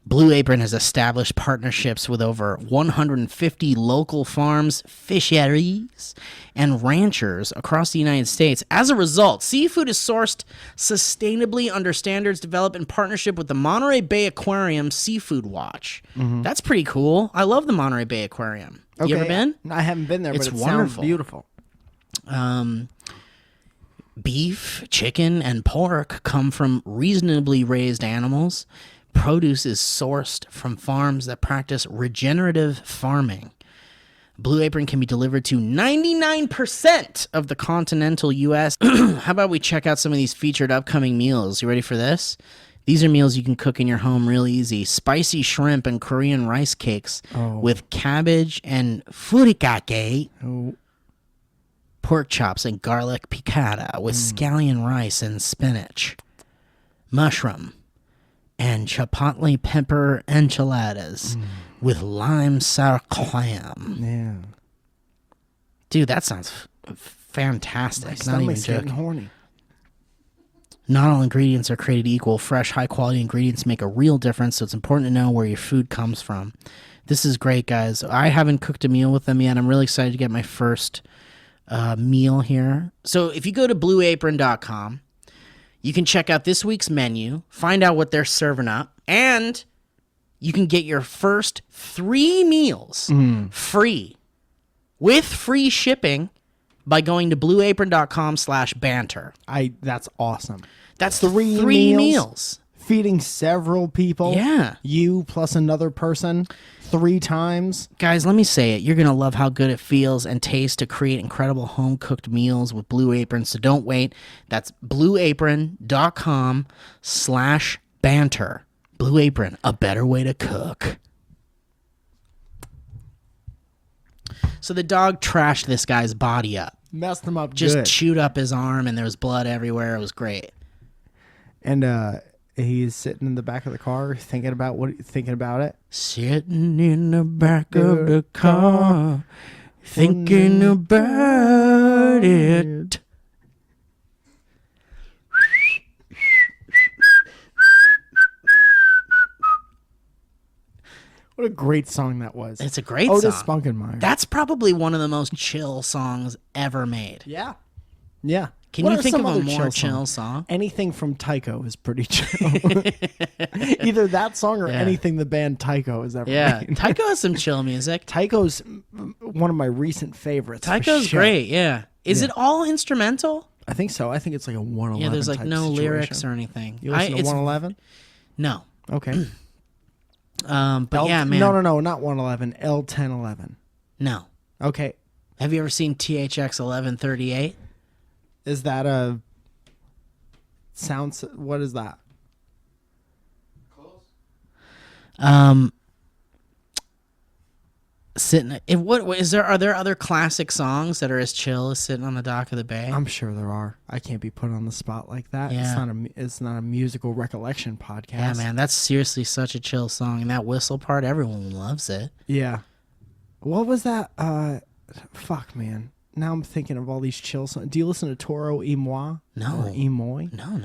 Blue Apron has established partnerships with over 150 local farms, fisheries, and ranchers across the United States. As a result, seafood is sourced sustainably under standards developed in partnership with the Monterey Bay Aquarium Seafood Watch. That's pretty cool. I love the Monterey Bay Aquarium. You ever been? I haven't been there, It's but it wonderful. sounds beautiful. Beef, chicken, and pork come from reasonably raised animals. Produce is sourced from farms that practice regenerative farming. Blue Apron can be delivered to 99% of the continental U.S. How about we check out some of these featured upcoming meals? You ready for this? These are meals you can cook in your home real easy. Spicy shrimp and Korean rice cakes with cabbage and furikake. Oh. Pork chops and garlic piccata with scallion rice and spinach. Mushroom and chipotle pepper enchiladas with lime sour clam. Yeah. Dude, that sounds fantastic. My Not even stomach's getting joking. horny. Not all ingredients are created equal. Fresh, high-quality ingredients make a real difference, so it's important to know where your food comes from. This is great, guys. I haven't cooked a meal with them yet. I'm really excited to get my first meal here. So if you go to blueapron.com, you can check out this week's menu, find out what they're serving up, and you can get your first 3 meals free with free shipping by going to blueapron.com/banter. That's awesome. That's 3 3 meals? meals. Feeding several people. Yeah. You plus another person 3 times. Guys, let me say it. You're going to love how good it feels and tastes to create incredible home-cooked meals with Blue Apron, so don't wait. That's blueapron.com/banter. Blue Apron, a better way to cook. So the dog trashed this guy's body up. Messed them up Just good. chewed up his arm, and there was blood everywhere. It was great. And he's sitting in the back of the car thinking about it. Sitting in the back of the car, thinking about it. What a great song that was. It's a great Otis song. Spunkenmeyer. That's probably one of the most chill songs ever made. Yeah. Yeah. Can What you are think some of a other more songs? chill song? Anything from Tycho is pretty chill. Either that song or Yeah. anything the band Tycho has ever Yeah, made. Tycho has some chill music. Tycho's one of my recent favorites. for Tycho's sure. great, yeah. Is Yeah. it all instrumental? I think so. I think it's like a 111. Yeah, there's like type no situation. lyrics or anything. You listen to it's- 111? No. Okay. But yeah, man. No, not 111. L1011. No. Okay. Have you ever seen THX 1138? Is that a sound? What is that? Close. Sitting. What is there? Are there other classic songs that are as chill as Sitting on the Dock of the Bay? I'm sure there are. I can't be put on the spot like that. Yeah. It's not a musical recollection podcast. Yeah, man, that's seriously such a chill song, and that whistle part, everyone loves it. Yeah. What was that? Fuck, man. Now I'm thinking of all these chill songs. Do you listen to Toro y Moi? No. Or Emoy? No.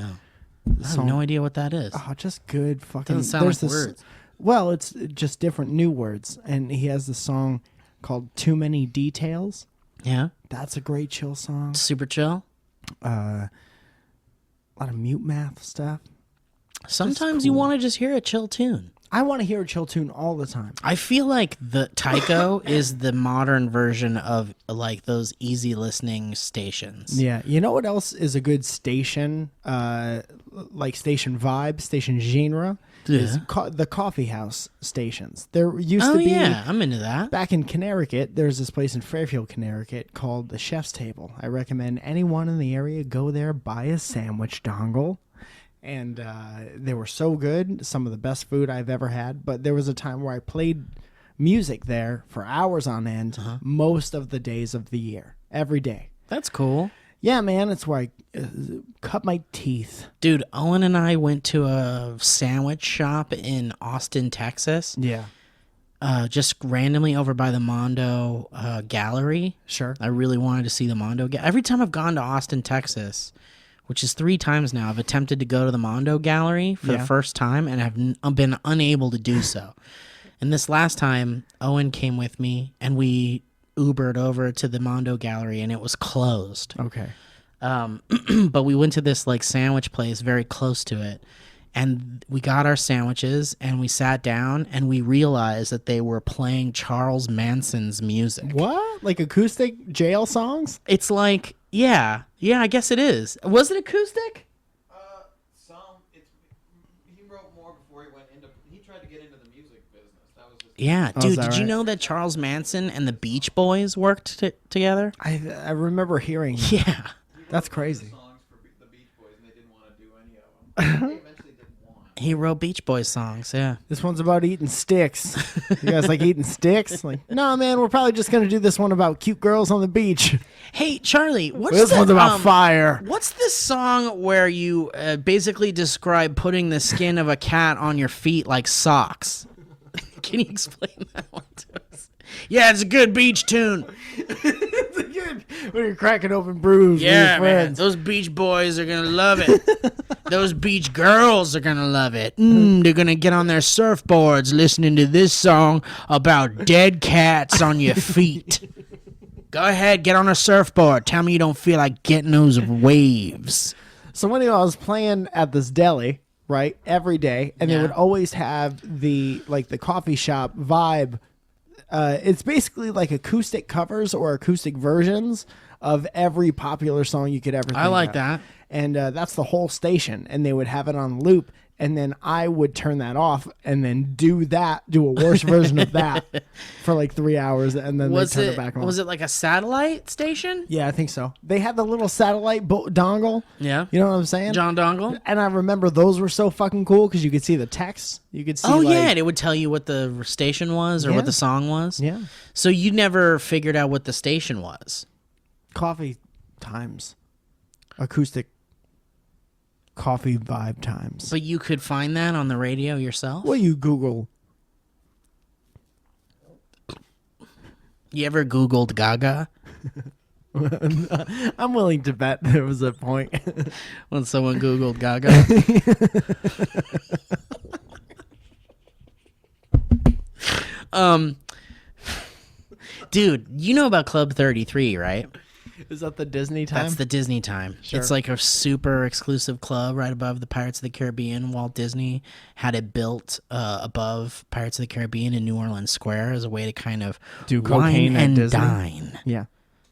I have no idea what that is. Oh, just good fucking. Doesn't sound there's like this- words. Well, it's just different new words, and he has this song called "Too Many Details." Yeah, That's a great chill song. super chill. A lot of mute math stuff. Sometimes you cool. want to just hear a chill tune. I want to hear a chill tune all the time. I feel like the Tycho is the modern version of like those easy listening stations. Yeah, you know what else is a good station? Like station vibe, station genre. Is the coffee house stations. There used Oh to be. yeah, I'm into that. Back in Connecticut, there's this place in Fairfield, Connecticut called the Chef's Table. I recommend anyone in the area go there, buy a sandwich dongle. And they were so good, some of the best food I've ever had. But there was a time where I played music there for hours on end, most of the days of the year, every day. That's cool. Yeah, man, it's where I cut my teeth. Dude, Owen and I went to a sandwich shop in Austin, Texas. Yeah, Just randomly over by the Mondo Gallery. sure. I really wanted to see the Mondo. Every time I've gone to Austin, Texas, which is 3 times now, I've attempted to go to the Mondo Gallery for the first time and have been unable to do so. And this last time, Owen came with me, and we Ubered over to the Mondo Gallery, and it was closed. Okay. But we went to this like sandwich place very close to it, and we got our sandwiches, and we sat down, and we realized that they were playing Charles Manson's music. What? Like acoustic jail songs? It's like, yeah, I guess it is. Was it acoustic? He wrote more before he went into. He tried to get into the music business. That was his. Yeah, Oh, dude, is that did you right? know that Charles Manson and the Beach Boys worked together? I remember hearing that. Yeah. That's crazy. Songs for the Beach Boys, and they didn't want to do any of them. They eventually did one. He wrote Beach Boys songs, yeah. This one's about eating sticks. You guys like eating sticks? Like, no, man, we're probably just gonna do this one about cute girls on the beach. Hey, Charlie, what's This the, one's about fire. What's this song where you basically describe putting the skin of a cat on your feet like socks? Can you explain that one to us? Yeah, it's a good beach tune. When you're cracking open brews with Yeah, your man. friends. Those Beach Boys are going to love it. Those beach girls are going to love it. They're going to get on their surfboards listening to this song about dead cats on your feet. Go ahead, get on a surfboard. Tell me you don't feel like getting those waves. So when I was playing at this deli, right, every day, and they Yeah. would always have the coffee shop vibe. It's basically like acoustic covers or acoustic versions of every popular song you could ever think I like of. that. And that's the whole station, and they would have it on loop, and then I would turn that off and then do a worse version of that for like 3 hours, and then they turn it back on. Was it like a satellite station? Yeah, I think so. They had the little satellite dongle. Yeah. You know what I'm saying? John Dongle? And I remember those were so fucking cool because you could see the text. You could see. Oh, like, yeah, and it would tell you what the station was or Yeah. what the song was. Yeah. So you never figured out what the station was. Coffee times, acoustic coffee vibe times. But you could find that on the radio yourself? Well, you Google. You ever Googled Gaga? I'm willing to bet there was a point. When someone Googled Gaga? Dude, you know about Club 33, right? Is that the Disney time? That's the Disney time. Sure. It's like a super exclusive club right above the Pirates of the Caribbean. Walt Disney had it built above Pirates of the Caribbean in New Orleans Square as a way to kind of Do wine cocaine at and Disney? dine. Yeah,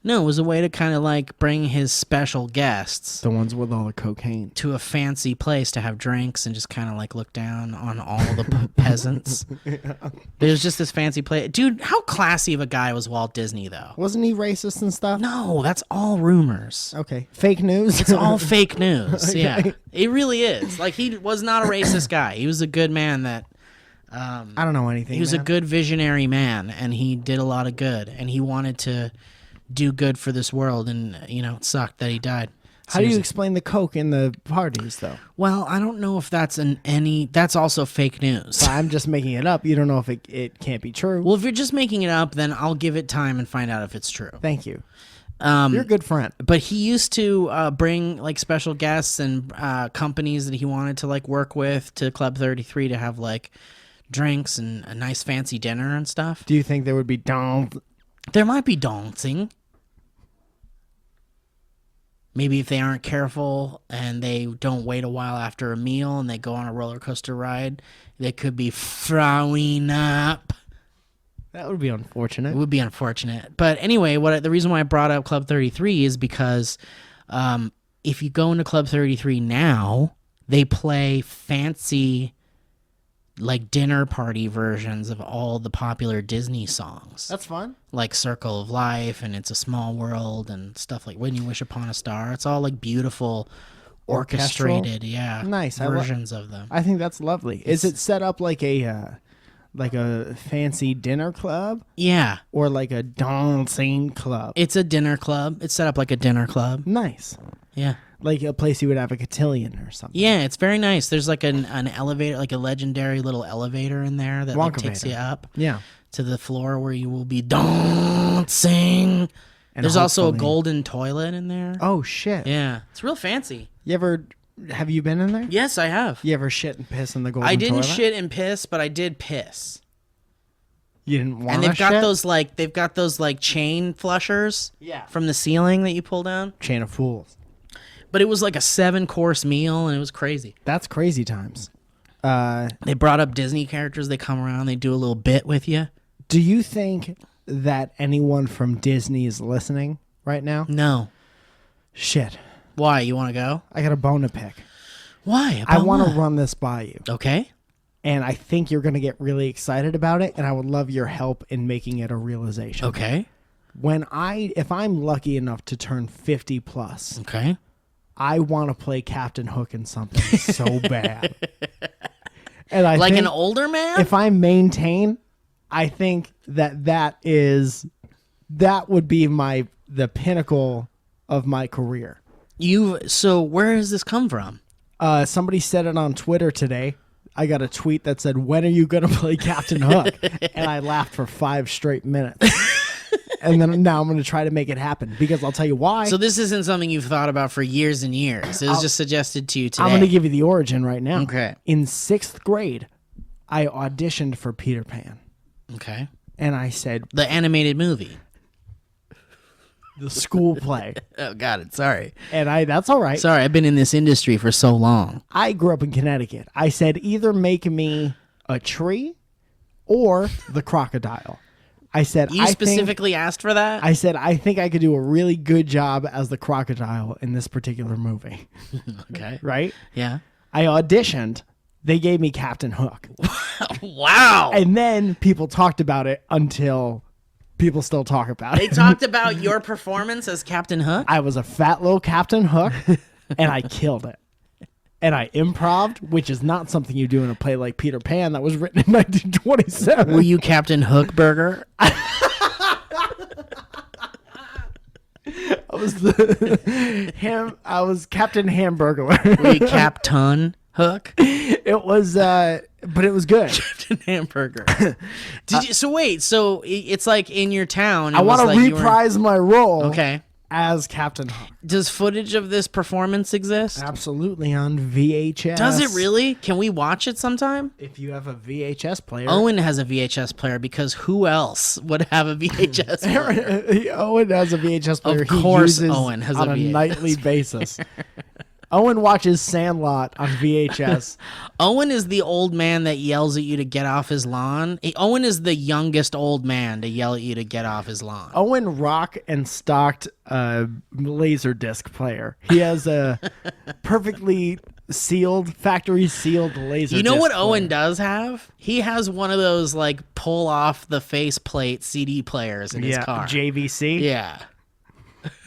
No, it was a way to kind of like bring his special guests the ones with all the cocaine. to a fancy place to have drinks and just kind of like look down on all the peasants. There's just this fancy place. Dude, how classy of a guy was Walt Disney, though? Wasn't he racist and stuff? No, that's all rumors. Okay, fake news. It's all fake news. Okay. Yeah, it really is. Like, he was not a racist guy. He was a good man that... I don't know anything. He was a good visionary man, and he did a lot of good, and he wanted to do good for this world, and, you know, it sucked that he died. How do you Seriously. explain the coke in the parties, though? Well, I don't know if that's that's also fake news. So I'm just making it up. You don't know if it can't be true. Well, if you're just making it up, then I'll give it time and find out if it's true. Thank you. You're a good friend. But he used to bring like special guests and companies that he wanted to like work with to Club 33 to have like drinks and a nice fancy dinner and stuff. Do you think there would be There might be dancing. Maybe if they aren't careful and they don't wait a while after a meal and they go on a roller coaster ride, they could be throwing up. That would be unfortunate. It would be unfortunate. But anyway, the reason why I brought up Club 33 is because if you go into Club 33 now, they play fancy like dinner party versions of all the popular Disney songs. That's fun. Like Circle of Life and It's a Small World and stuff like When You Wish Upon a Star. It's all like beautiful Orchestral? orchestrated, yeah, Nice. versions of them. I think that's lovely. Is it set up like a fancy dinner club Yeah, or like a dancing club? it's a dinner club. It's set up like a dinner club. Nice. Yeah. Like a place you would have a cotillion or something. Yeah, it's very nice. There's like an elevator, like a legendary little elevator in there that like, takes Wonka-vator. you up Yeah. to the floor where you will be dancing. And There's also a hopefully- golden toilet in there. Oh shit. Yeah, it's real fancy. Have you been in there? Yes, I have. You ever shit and piss in the golden I didn't toilet? shit and piss, but I did piss. You didn't want And to they've got shit? those chain flushers Yeah. from the ceiling that you pull down. Chain of fools. But it was like a 7-course meal, and it was crazy. That's crazy times. They brought up Disney characters. They come around. They do a little bit with you. Do you think that anyone from Disney is listening right now? No. Shit. Why? You want to go? I got a bone to pick. Why? I About want to what? run this by you. Okay. And I think you're going to get really excited about it, and I would love your help in making it a realization. Okay. If I'm lucky enough to turn 50 plus, Okay. I want to play Captain Hook in something so bad. And I Like think an older man? if I maintain, I think that would be the pinnacle of my career. So where has this come from? Somebody said it on Twitter today. I got a tweet that said, "When are you going to play Captain Hook?" And I laughed for 5 straight minutes. And then now I'm going to try to make it happen because I'll tell you why. So this isn't something you've thought about for years and years. It was just suggested to you today. I'm going to give you the origin right now. Okay. In 6th grade, I auditioned for Peter Pan. Okay. And I said, The animated movie. the school play. Oh, got it. Sorry. And that's all right. Sorry, I've been in this industry for so long. I grew up in Connecticut. I said, either make me a tree or the crocodile. I said, You specifically asked for that? I said, I think I could do a really good job as the crocodile in this particular movie. Okay. Right? Yeah. I auditioned. They gave me Captain Hook. Wow. And then people talked about it until people still talk about They it. talked about your performance as Captain Hook? I was a fat little Captain Hook, and I killed it. And I improv'd, which is not something you do in a play like Peter Pan that was written in 1927. Were you Captain Hook Burger? I was Captain Hamburglar. Were you Captain Hook? It was, but it was good. Captain Hamburger. Did you? So wait. So it's like in your town. I want to like you were- reprise my role Okay. as Captain Hook. Does footage of this performance exist? Absolutely on VHS. Does it really? Can we watch it sometime? If you have a VHS player. Owen has a VHS player because who else would have a VHS player? Owen has a VHS player. Of course he uses Owen has on a a VHS nightly basis. Owen watches Sandlot on VHS. Owen is the old man that yells at you to get off his lawn. Owen is the youngest old man to yell at you to get off his lawn. Owen rock and stocked a laser disc player. He has a perfectly sealed, factory sealed laser. You know disc what player. Owen does have? He has one of those like pull off the faceplate CD players in his car. JVC. Yeah,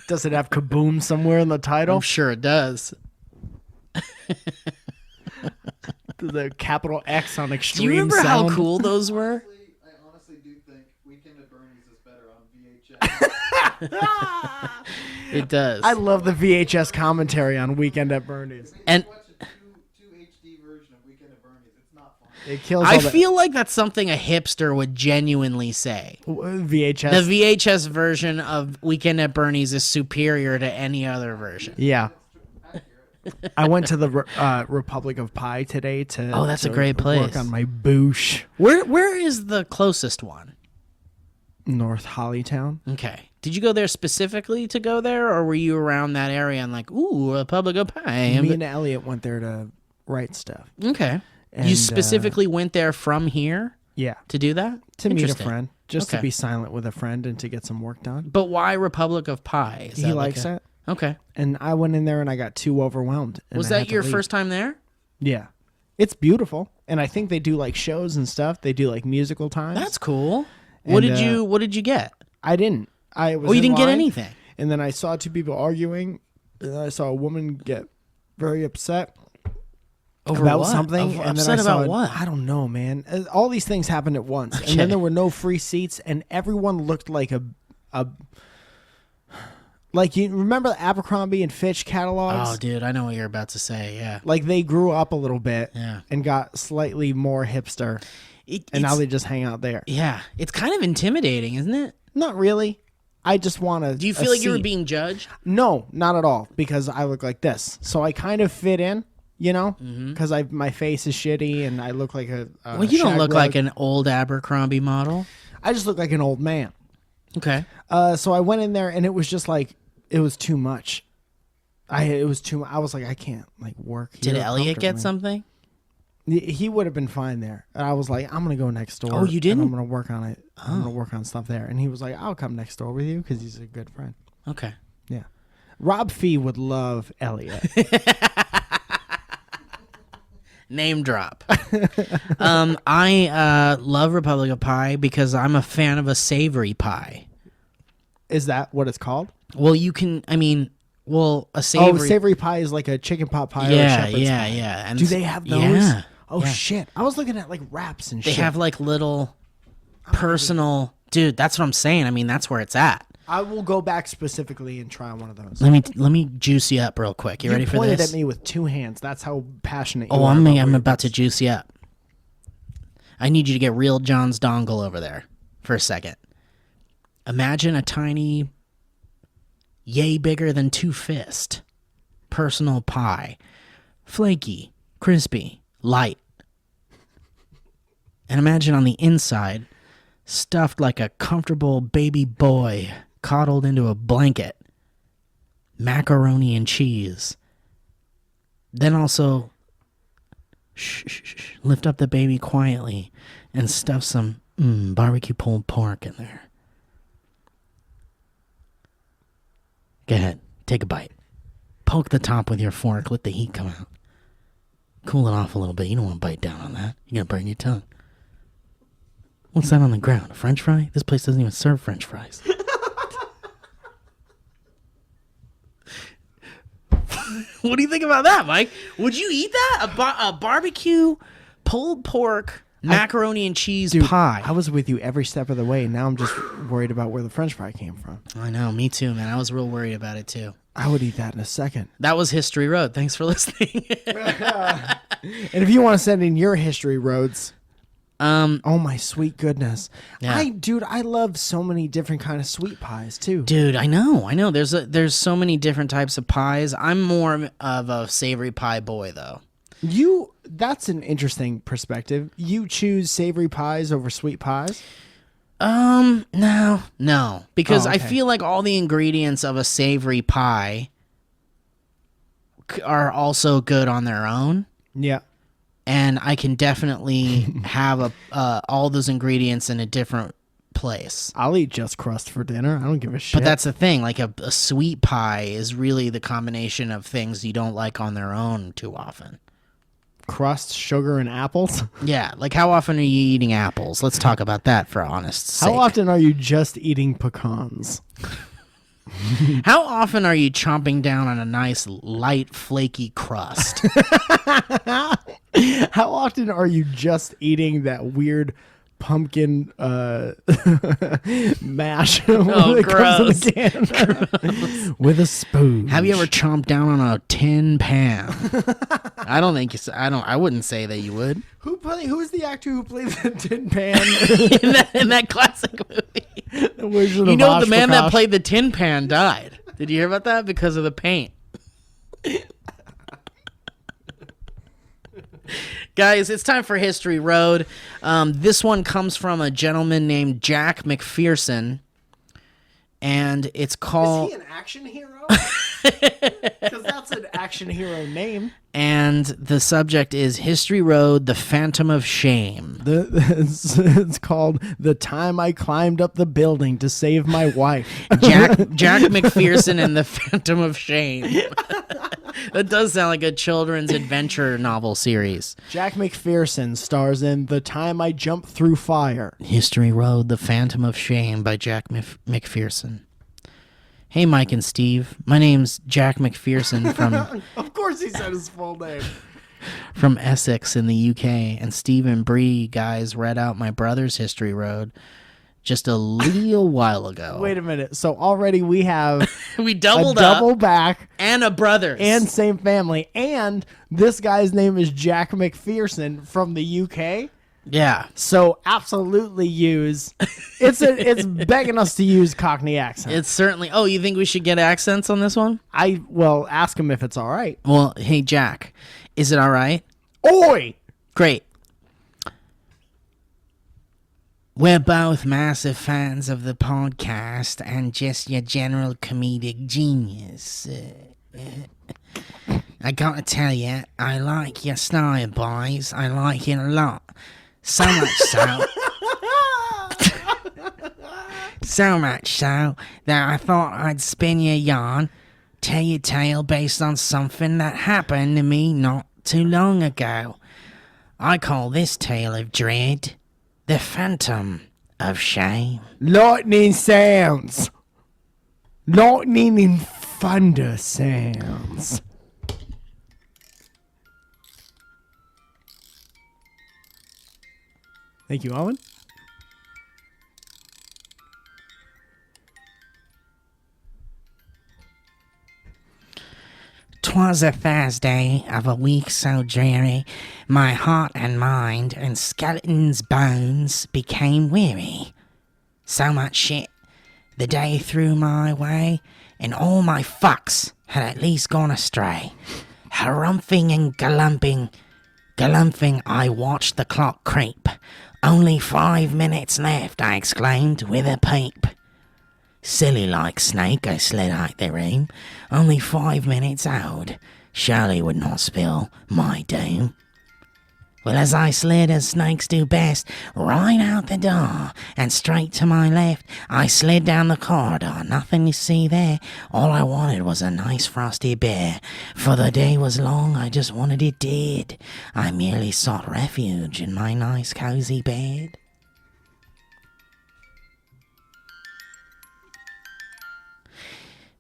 Does it have Kaboom somewhere in the title? I'm sure it does. The capital X on Do extreme you remember sound. how cool those were? I honestly do think Weekend at Bernie's is better on VHS. It does. I love the VHS commentary on Weekend at Bernie's. And Watch a 2 HD version of Weekend at Bernie's. It's not fun. It kills I all the feel like that's something a hipster would genuinely say. VHS. The VHS version of Weekend at Bernie's is superior to any other version. Yeah. I went to the Republic of Pie today to Oh, that's a to great place. work on my boosh. Where is the closest one? North Hollytown. Okay. Did you go there specifically to go there, or were you around that area and like, ooh, Republic of Pie? Me and Elliot went there to write stuff. Okay. And, You specifically went there from here Yeah. to do that? To meet a Interesting. friend. Just to Okay. be silent with a friend and to get some work done. But why Republic of Pie? Is He that like likes a- it. Okay. And I went in there and I got too overwhelmed. And Was I had that to your leave. first time there? Yeah. It's beautiful. And I think they do like shows and stuff. They do like musical times. That's cool. What And, did you get? I didn't. I was Oh, you in didn't get line, anything. And then I saw 2 people arguing. And then I saw a woman get very upset Over about what? something. And Upset then I saw about what? I don't know, man. All these things happened at once. And Okay. then there were no free seats. And everyone looked like a like, you remember the Abercrombie and Fitch catalogs? Oh, dude, I know what you're about to say. Yeah. Like they grew up a little bit Yeah. and got slightly more hipster. And now It's- they just hang out there. yeah, it's kind of intimidating, isn't it? Not really. I just want to. Do you feel like you were being judged? No, not at all, because I look like this, so I kind of fit in. You know, because my face is shitty and I look like a Well, you don't shag look rug. like an old Abercrombie model. I just look like an old man. Okay. So I went in there and it was just like it was too much. It was too much. I was like, I can't like work here. Did Elliot get something? He would have been fine there. And I was like, I'm gonna go next door. Oh, you didn't? And I'm gonna work on it. I'm gonna work on stuff there. And he was like, I'll come next door with you because he's a good friend. Okay. Yeah. Rob Fee would love Elliot. Name drop. I love Republic of Pie because I'm a fan of a savory pie. Is that what it's called? Well, you can. I mean, a savory. Oh, savory pie is like a chicken pot pie or a Yeah, shepherd's yeah, pie. yeah. And Do they have those? Yeah. Oh yeah. shit! I was looking at like wraps and They shit. have like little personal. Dude, that's what I'm saying. I mean, that's where it's at. I will go back specifically and try one of those. Let me juice you up real quick. You ready for pointed this? at me with two hands. That's how passionate you Oh, are. I'm about to juice you up. I need you to get real John's dongle over there for a second. Imagine a tiny, yay bigger than 2 fists, personal pie. Flaky, crispy, light. And imagine on the inside, stuffed like a comfortable baby boy coddled into a blanket. Macaroni and cheese. Then also, lift up the baby quietly and stuff some barbecue pulled pork in there. Go ahead, take a bite. Poke the top with your fork, let the heat come out. Cool it off a little bit. You don't want to bite down on that. You're going to burn your tongue. What's that on the ground? A French fry? This place doesn't even serve French fries. What do you think about that, Mike? Would you eat that? A barbecue pulled pork macaroni and cheese pie. I was with you every step of the way. Now I'm just worried about where the French fry came from. I know, me too, man. I was real worried about it too. I would eat that in a second. That was History Road. Thanks for listening. And if you want to send in your history roads, oh my sweet goodness, Yeah. I love so many different kind of sweet pies too. Dude, I know. There's so many different types of pies. I'm more of a savory pie boy, though. That's an interesting perspective. You choose savory pies over sweet pies? No, because Oh, I okay. feel like all the ingredients of a savory pie are also good on their own. Yeah. And I can definitely have all those ingredients in a different place. I'll eat just crust for dinner. I don't give a shit. But that's the thing. Like a sweet pie is really the combination of things you don't like on their own too often. crust, sugar, and apples. Yeah, like how often are you eating apples? Let's talk about that for honest sake. How often are you just eating pecans? How often are you chomping down on a nice light flaky crust? How often are you just eating that weird pumpkin mash when it comes in a can with a spoon? Have you ever chomped down on a tin pan? I don't think I wouldn't say that you would. Who is the actor who played the Tin Pan? in that classic movie. The Wizard You of know Oz the man that Prakash? played the tin pan died. Did you hear about that? Because of the paint. Guys, it's time for History Road. This one comes from a gentleman named Jack McPherson, and it's called... Is he an action hero? Because that's an action hero name. And the subject is History Road, the Phantom of Shame. It's called The Time I Climbed Up the Building to Save My Wife. Jack McPherson and the Phantom of Shame. That does sound like a children's adventure novel series. Jack McPherson stars in The Time I Jumped Through Fire. History Road, the Phantom of Shame by Jack McPherson. Hey, Mike and Steve. My name's Jack McPherson Of course he said his full name. from Essex in the UK, and Steve and Bree guys read out my brother's History Road just a little while ago. Wait a minute. So already we have We a doubled double up back and a brother's. and same family. And this guy's name is Jack McPherson from the UK. Yeah. So absolutely use. It's begging us to use Cockney accent. It's certainly. Oh, you think we should get accents on this one? I will ask him if it's all right. Well, hey, Jack, is it all right? Oi! Great. We're both massive fans of the podcast and just your general comedic genius. I gotta tell you, I like your style, boys. I like it a lot. So much so. So much so that I thought I'd spin your yarn, tell your tale based on something that happened to me not too long ago. I call this tale of dread the Phantom of Shame. Lightning sounds. Lightning and thunder sounds. Thank you, Owen. 'Twas a Thursday of a week so dreary, my heart and mind and skeleton's bones became weary. So much shit the day threw my way, and all my fucks had at least gone astray. Harumphing and galumphing, I watched the clock creep. Only 5 minutes left, I exclaimed with a peep. Silly like snake, I slid out the room. Only 5 minutes old. Surely would not spill my doom. Well, as I slid as snakes do best, right out the door, and straight to my left, I slid down the corridor. Nothing to see there. All I wanted was a nice frosty beer. For the day was long, I just wanted it dead. I merely sought refuge in my nice cozy bed.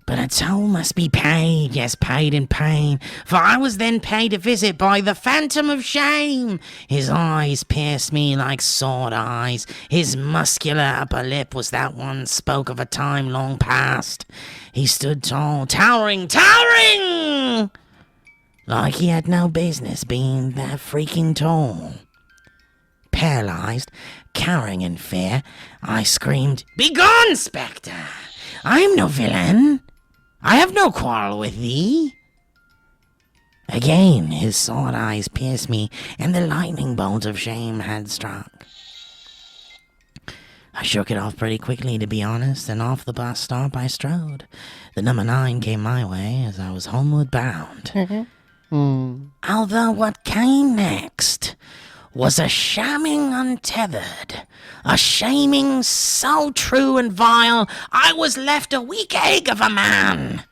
But a toll must be paid, yes, paid in pain, for I was then paid a visit by the Phantom of Shame. His eyes pierced me like sword eyes. His muscular upper lip was that one spoke of a time long past. He stood tall, towering, like he had no business being that freaking tall. Paralyzed, cowering in fear, I screamed, "Begone, Spectre! I am no villain. I have no quarrel with thee." Again his sword eyes pierced me, and the lightning bolt of shame had struck. I shook it off pretty quickly, to be honest, and off the bus stop I strode. The number 9 came my way as I was homeward bound. Although what came next was a shamming untethered, a shaming so true and vile, I was left a weak egg of a man.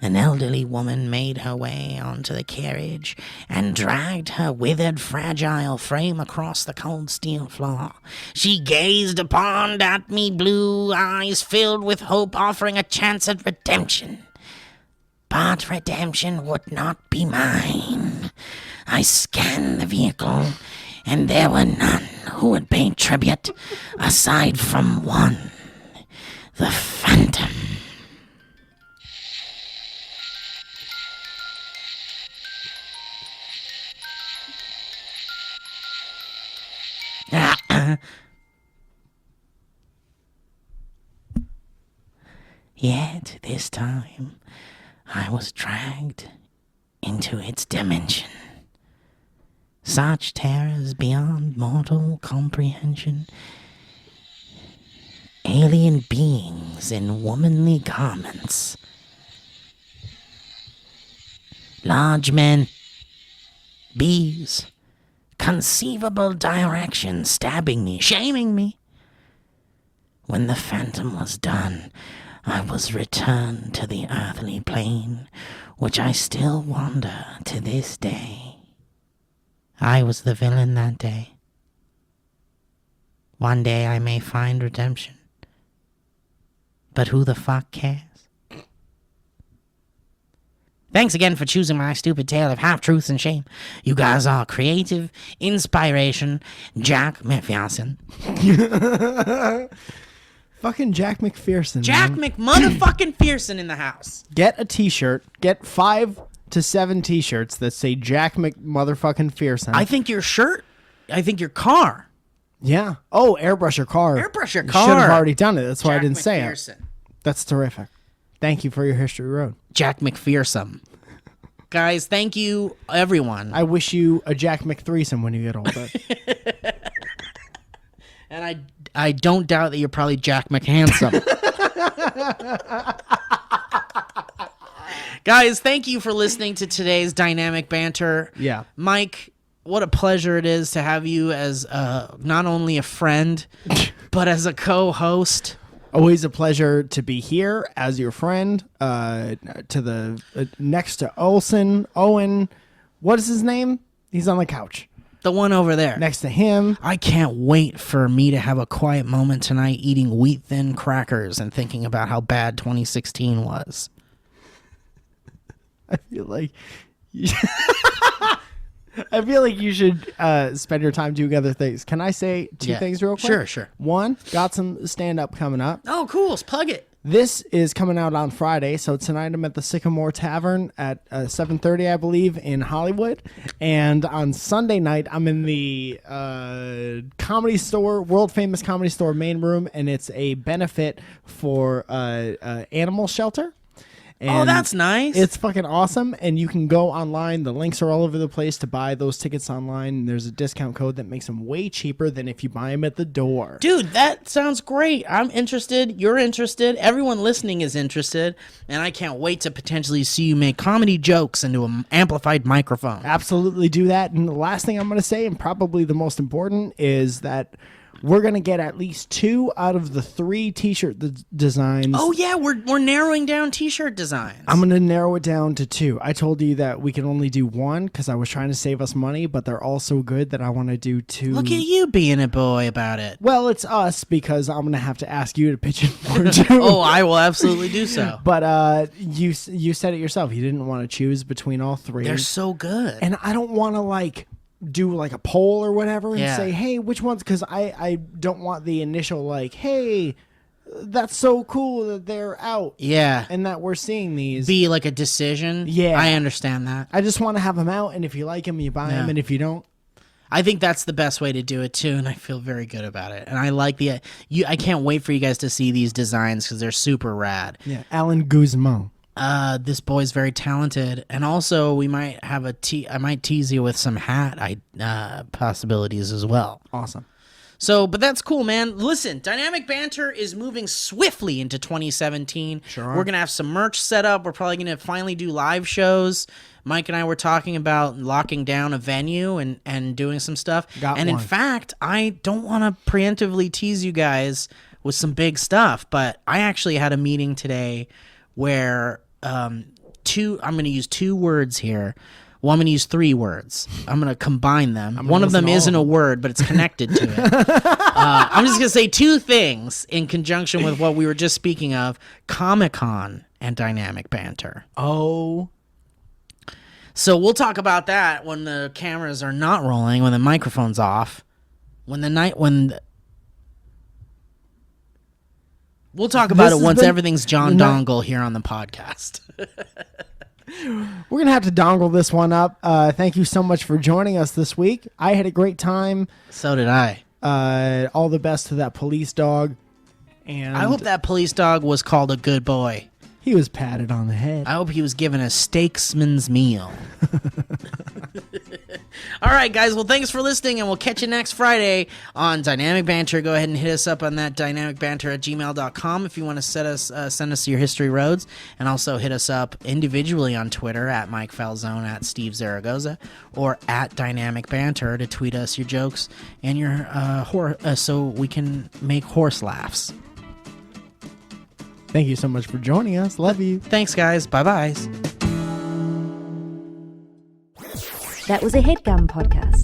An elderly woman made her way onto the carriage and dragged her withered, fragile frame across the cold steel floor. She gazed upon at me, blue eyes filled with hope, offering a chance at redemption. But redemption would not be mine. I scanned the vehicle, and there were none who would pay tribute aside from one, the Phantom. Yet this time I was dragged into its dimension. Such terrors beyond mortal comprehension. Alien beings in womanly garments. Large men. Bees. Conceivable directions stabbing me, shaming me. When the Phantom was done, I was returned to the earthly plane, which I still wander to this day. I was the villain that day. One day I may find redemption. But who the fuck cares? Thanks again for choosing my stupid tale of half-truths and shame. You guys are creative inspiration. Jack McPherson. Fucking Jack McPherson. Jack man. McMotherfucking Pearson in the house. Get a t-shirt. Get 5 to 7 T-shirts that say Jack McMotherfucking Fearsome. I think your shirt. I think your car. Yeah. Oh, airbrush your car. Airbrush your You car. should have already done it. That's why I Jack didn't say it. McPherson. That's terrific. Thank you for your History Road. Jack McPherson. Guys, thank you, everyone. I wish you a Jack McThreesome when you get older. And I don't doubt that you're probably Jack McHandsome. Guys, thank you for listening to today's Dynamic Banter. Yeah. Mike, what a pleasure it is to have you as not only a friend, but as a co-host. Always a pleasure to be here as your friend. To the next to Owen. What is his name? He's on the couch. The one over there. Next to him. I can't wait for me to have a quiet moment tonight eating wheat thin crackers and thinking about how bad 2016 was. I feel like you should spend your time doing other things. Can I say two things real quick? Sure. One, got some stand-up coming up. Oh, cool. Let's plug it. This is coming out on Friday, so tonight I'm at the Sycamore Tavern at 7:30, I believe, in Hollywood. And on Sunday night, I'm in the Comedy Store, world-famous Comedy Store main room, and it's a benefit for animal shelter. And that's nice. It's fucking awesome, and you can go online. The links are all over the place to buy those tickets online, and there's a discount code that makes them way cheaper than if you buy them at the door. Dude, that sounds great. I'm interested. You're interested. Everyone listening is interested, and I can't wait to potentially see you make comedy jokes into an amplified microphone. Absolutely do that. And the last thing I'm going to say, and probably the most important, is that we're going to get at least 2 out of the 3 T-shirt designs. Oh, yeah, we're narrowing down T-shirt designs. I'm going to narrow it down to 2. I told you that we can only do 1 because I was trying to save us money, but they're all so good that I want to do 2. Look at you being a boy about it. Well, it's us because I'm going to have to ask you to pitch in for 2. Oh, I will absolutely do so. But you said it yourself. You didn't want to choose between all 3. They're so good. And I don't want to do a poll or whatever and say, hey, which ones? Because I don't want the initial hey, that's so cool that they're out. Yeah. And that we're seeing these. Be like a decision. Yeah. I understand that. I just want to have them out, and if you like them, you buy them, and if you don't. I think that's the best way to do it too, and I feel very good about it. And I like I can't wait for you guys to see these designs because they're super rad. Yeah, Alan Guzman. This boy's very talented, and also we might have I might tease you with some hat possibilities as well. Awesome. So, but that's cool, man. Listen, Dynamic Banter is moving swiftly into 2017. Sure. We're gonna have some merch set up. We're probably gonna finally do live shows. Mike and I were talking about locking down a venue and doing some stuff. In fact, I don't want to preemptively tease you guys with some big stuff, but I actually had a meeting today where I'm going to use 2 words here. Well, I'm going to use 3 words. I'm going to combine them. One of them isn't a word, but it's connected to it. I'm just going to say 2 things in conjunction with what we were just speaking of, Comic-Con and Dynamic Banter. Oh. So we'll talk about that when the cameras are not rolling, when the microphone's off, We'll talk about it once everything's John Dongle here on the podcast. We're going to have to dongle this one up. Thank you so much for joining us this week. I had a great time. So did I. All the best to that police dog. And I hope that police dog was called a good boy. He was patted on the head. I hope he was given a steaksman's meal. All right, guys. Well, thanks for listening, and we'll catch you next Friday on Dynamic Banter. Go ahead and hit us up on that dynamicbanter@gmail.com if you want to send us your history roads, and also hit us up individually on Twitter at Mike Falzone, at Steve Zaragoza, or at Dynamic Banter to tweet us your jokes and your so we can make horse laughs. Thank you so much for joining us. Love you. Thanks, guys. Bye-bye. That was a HeadGum podcast.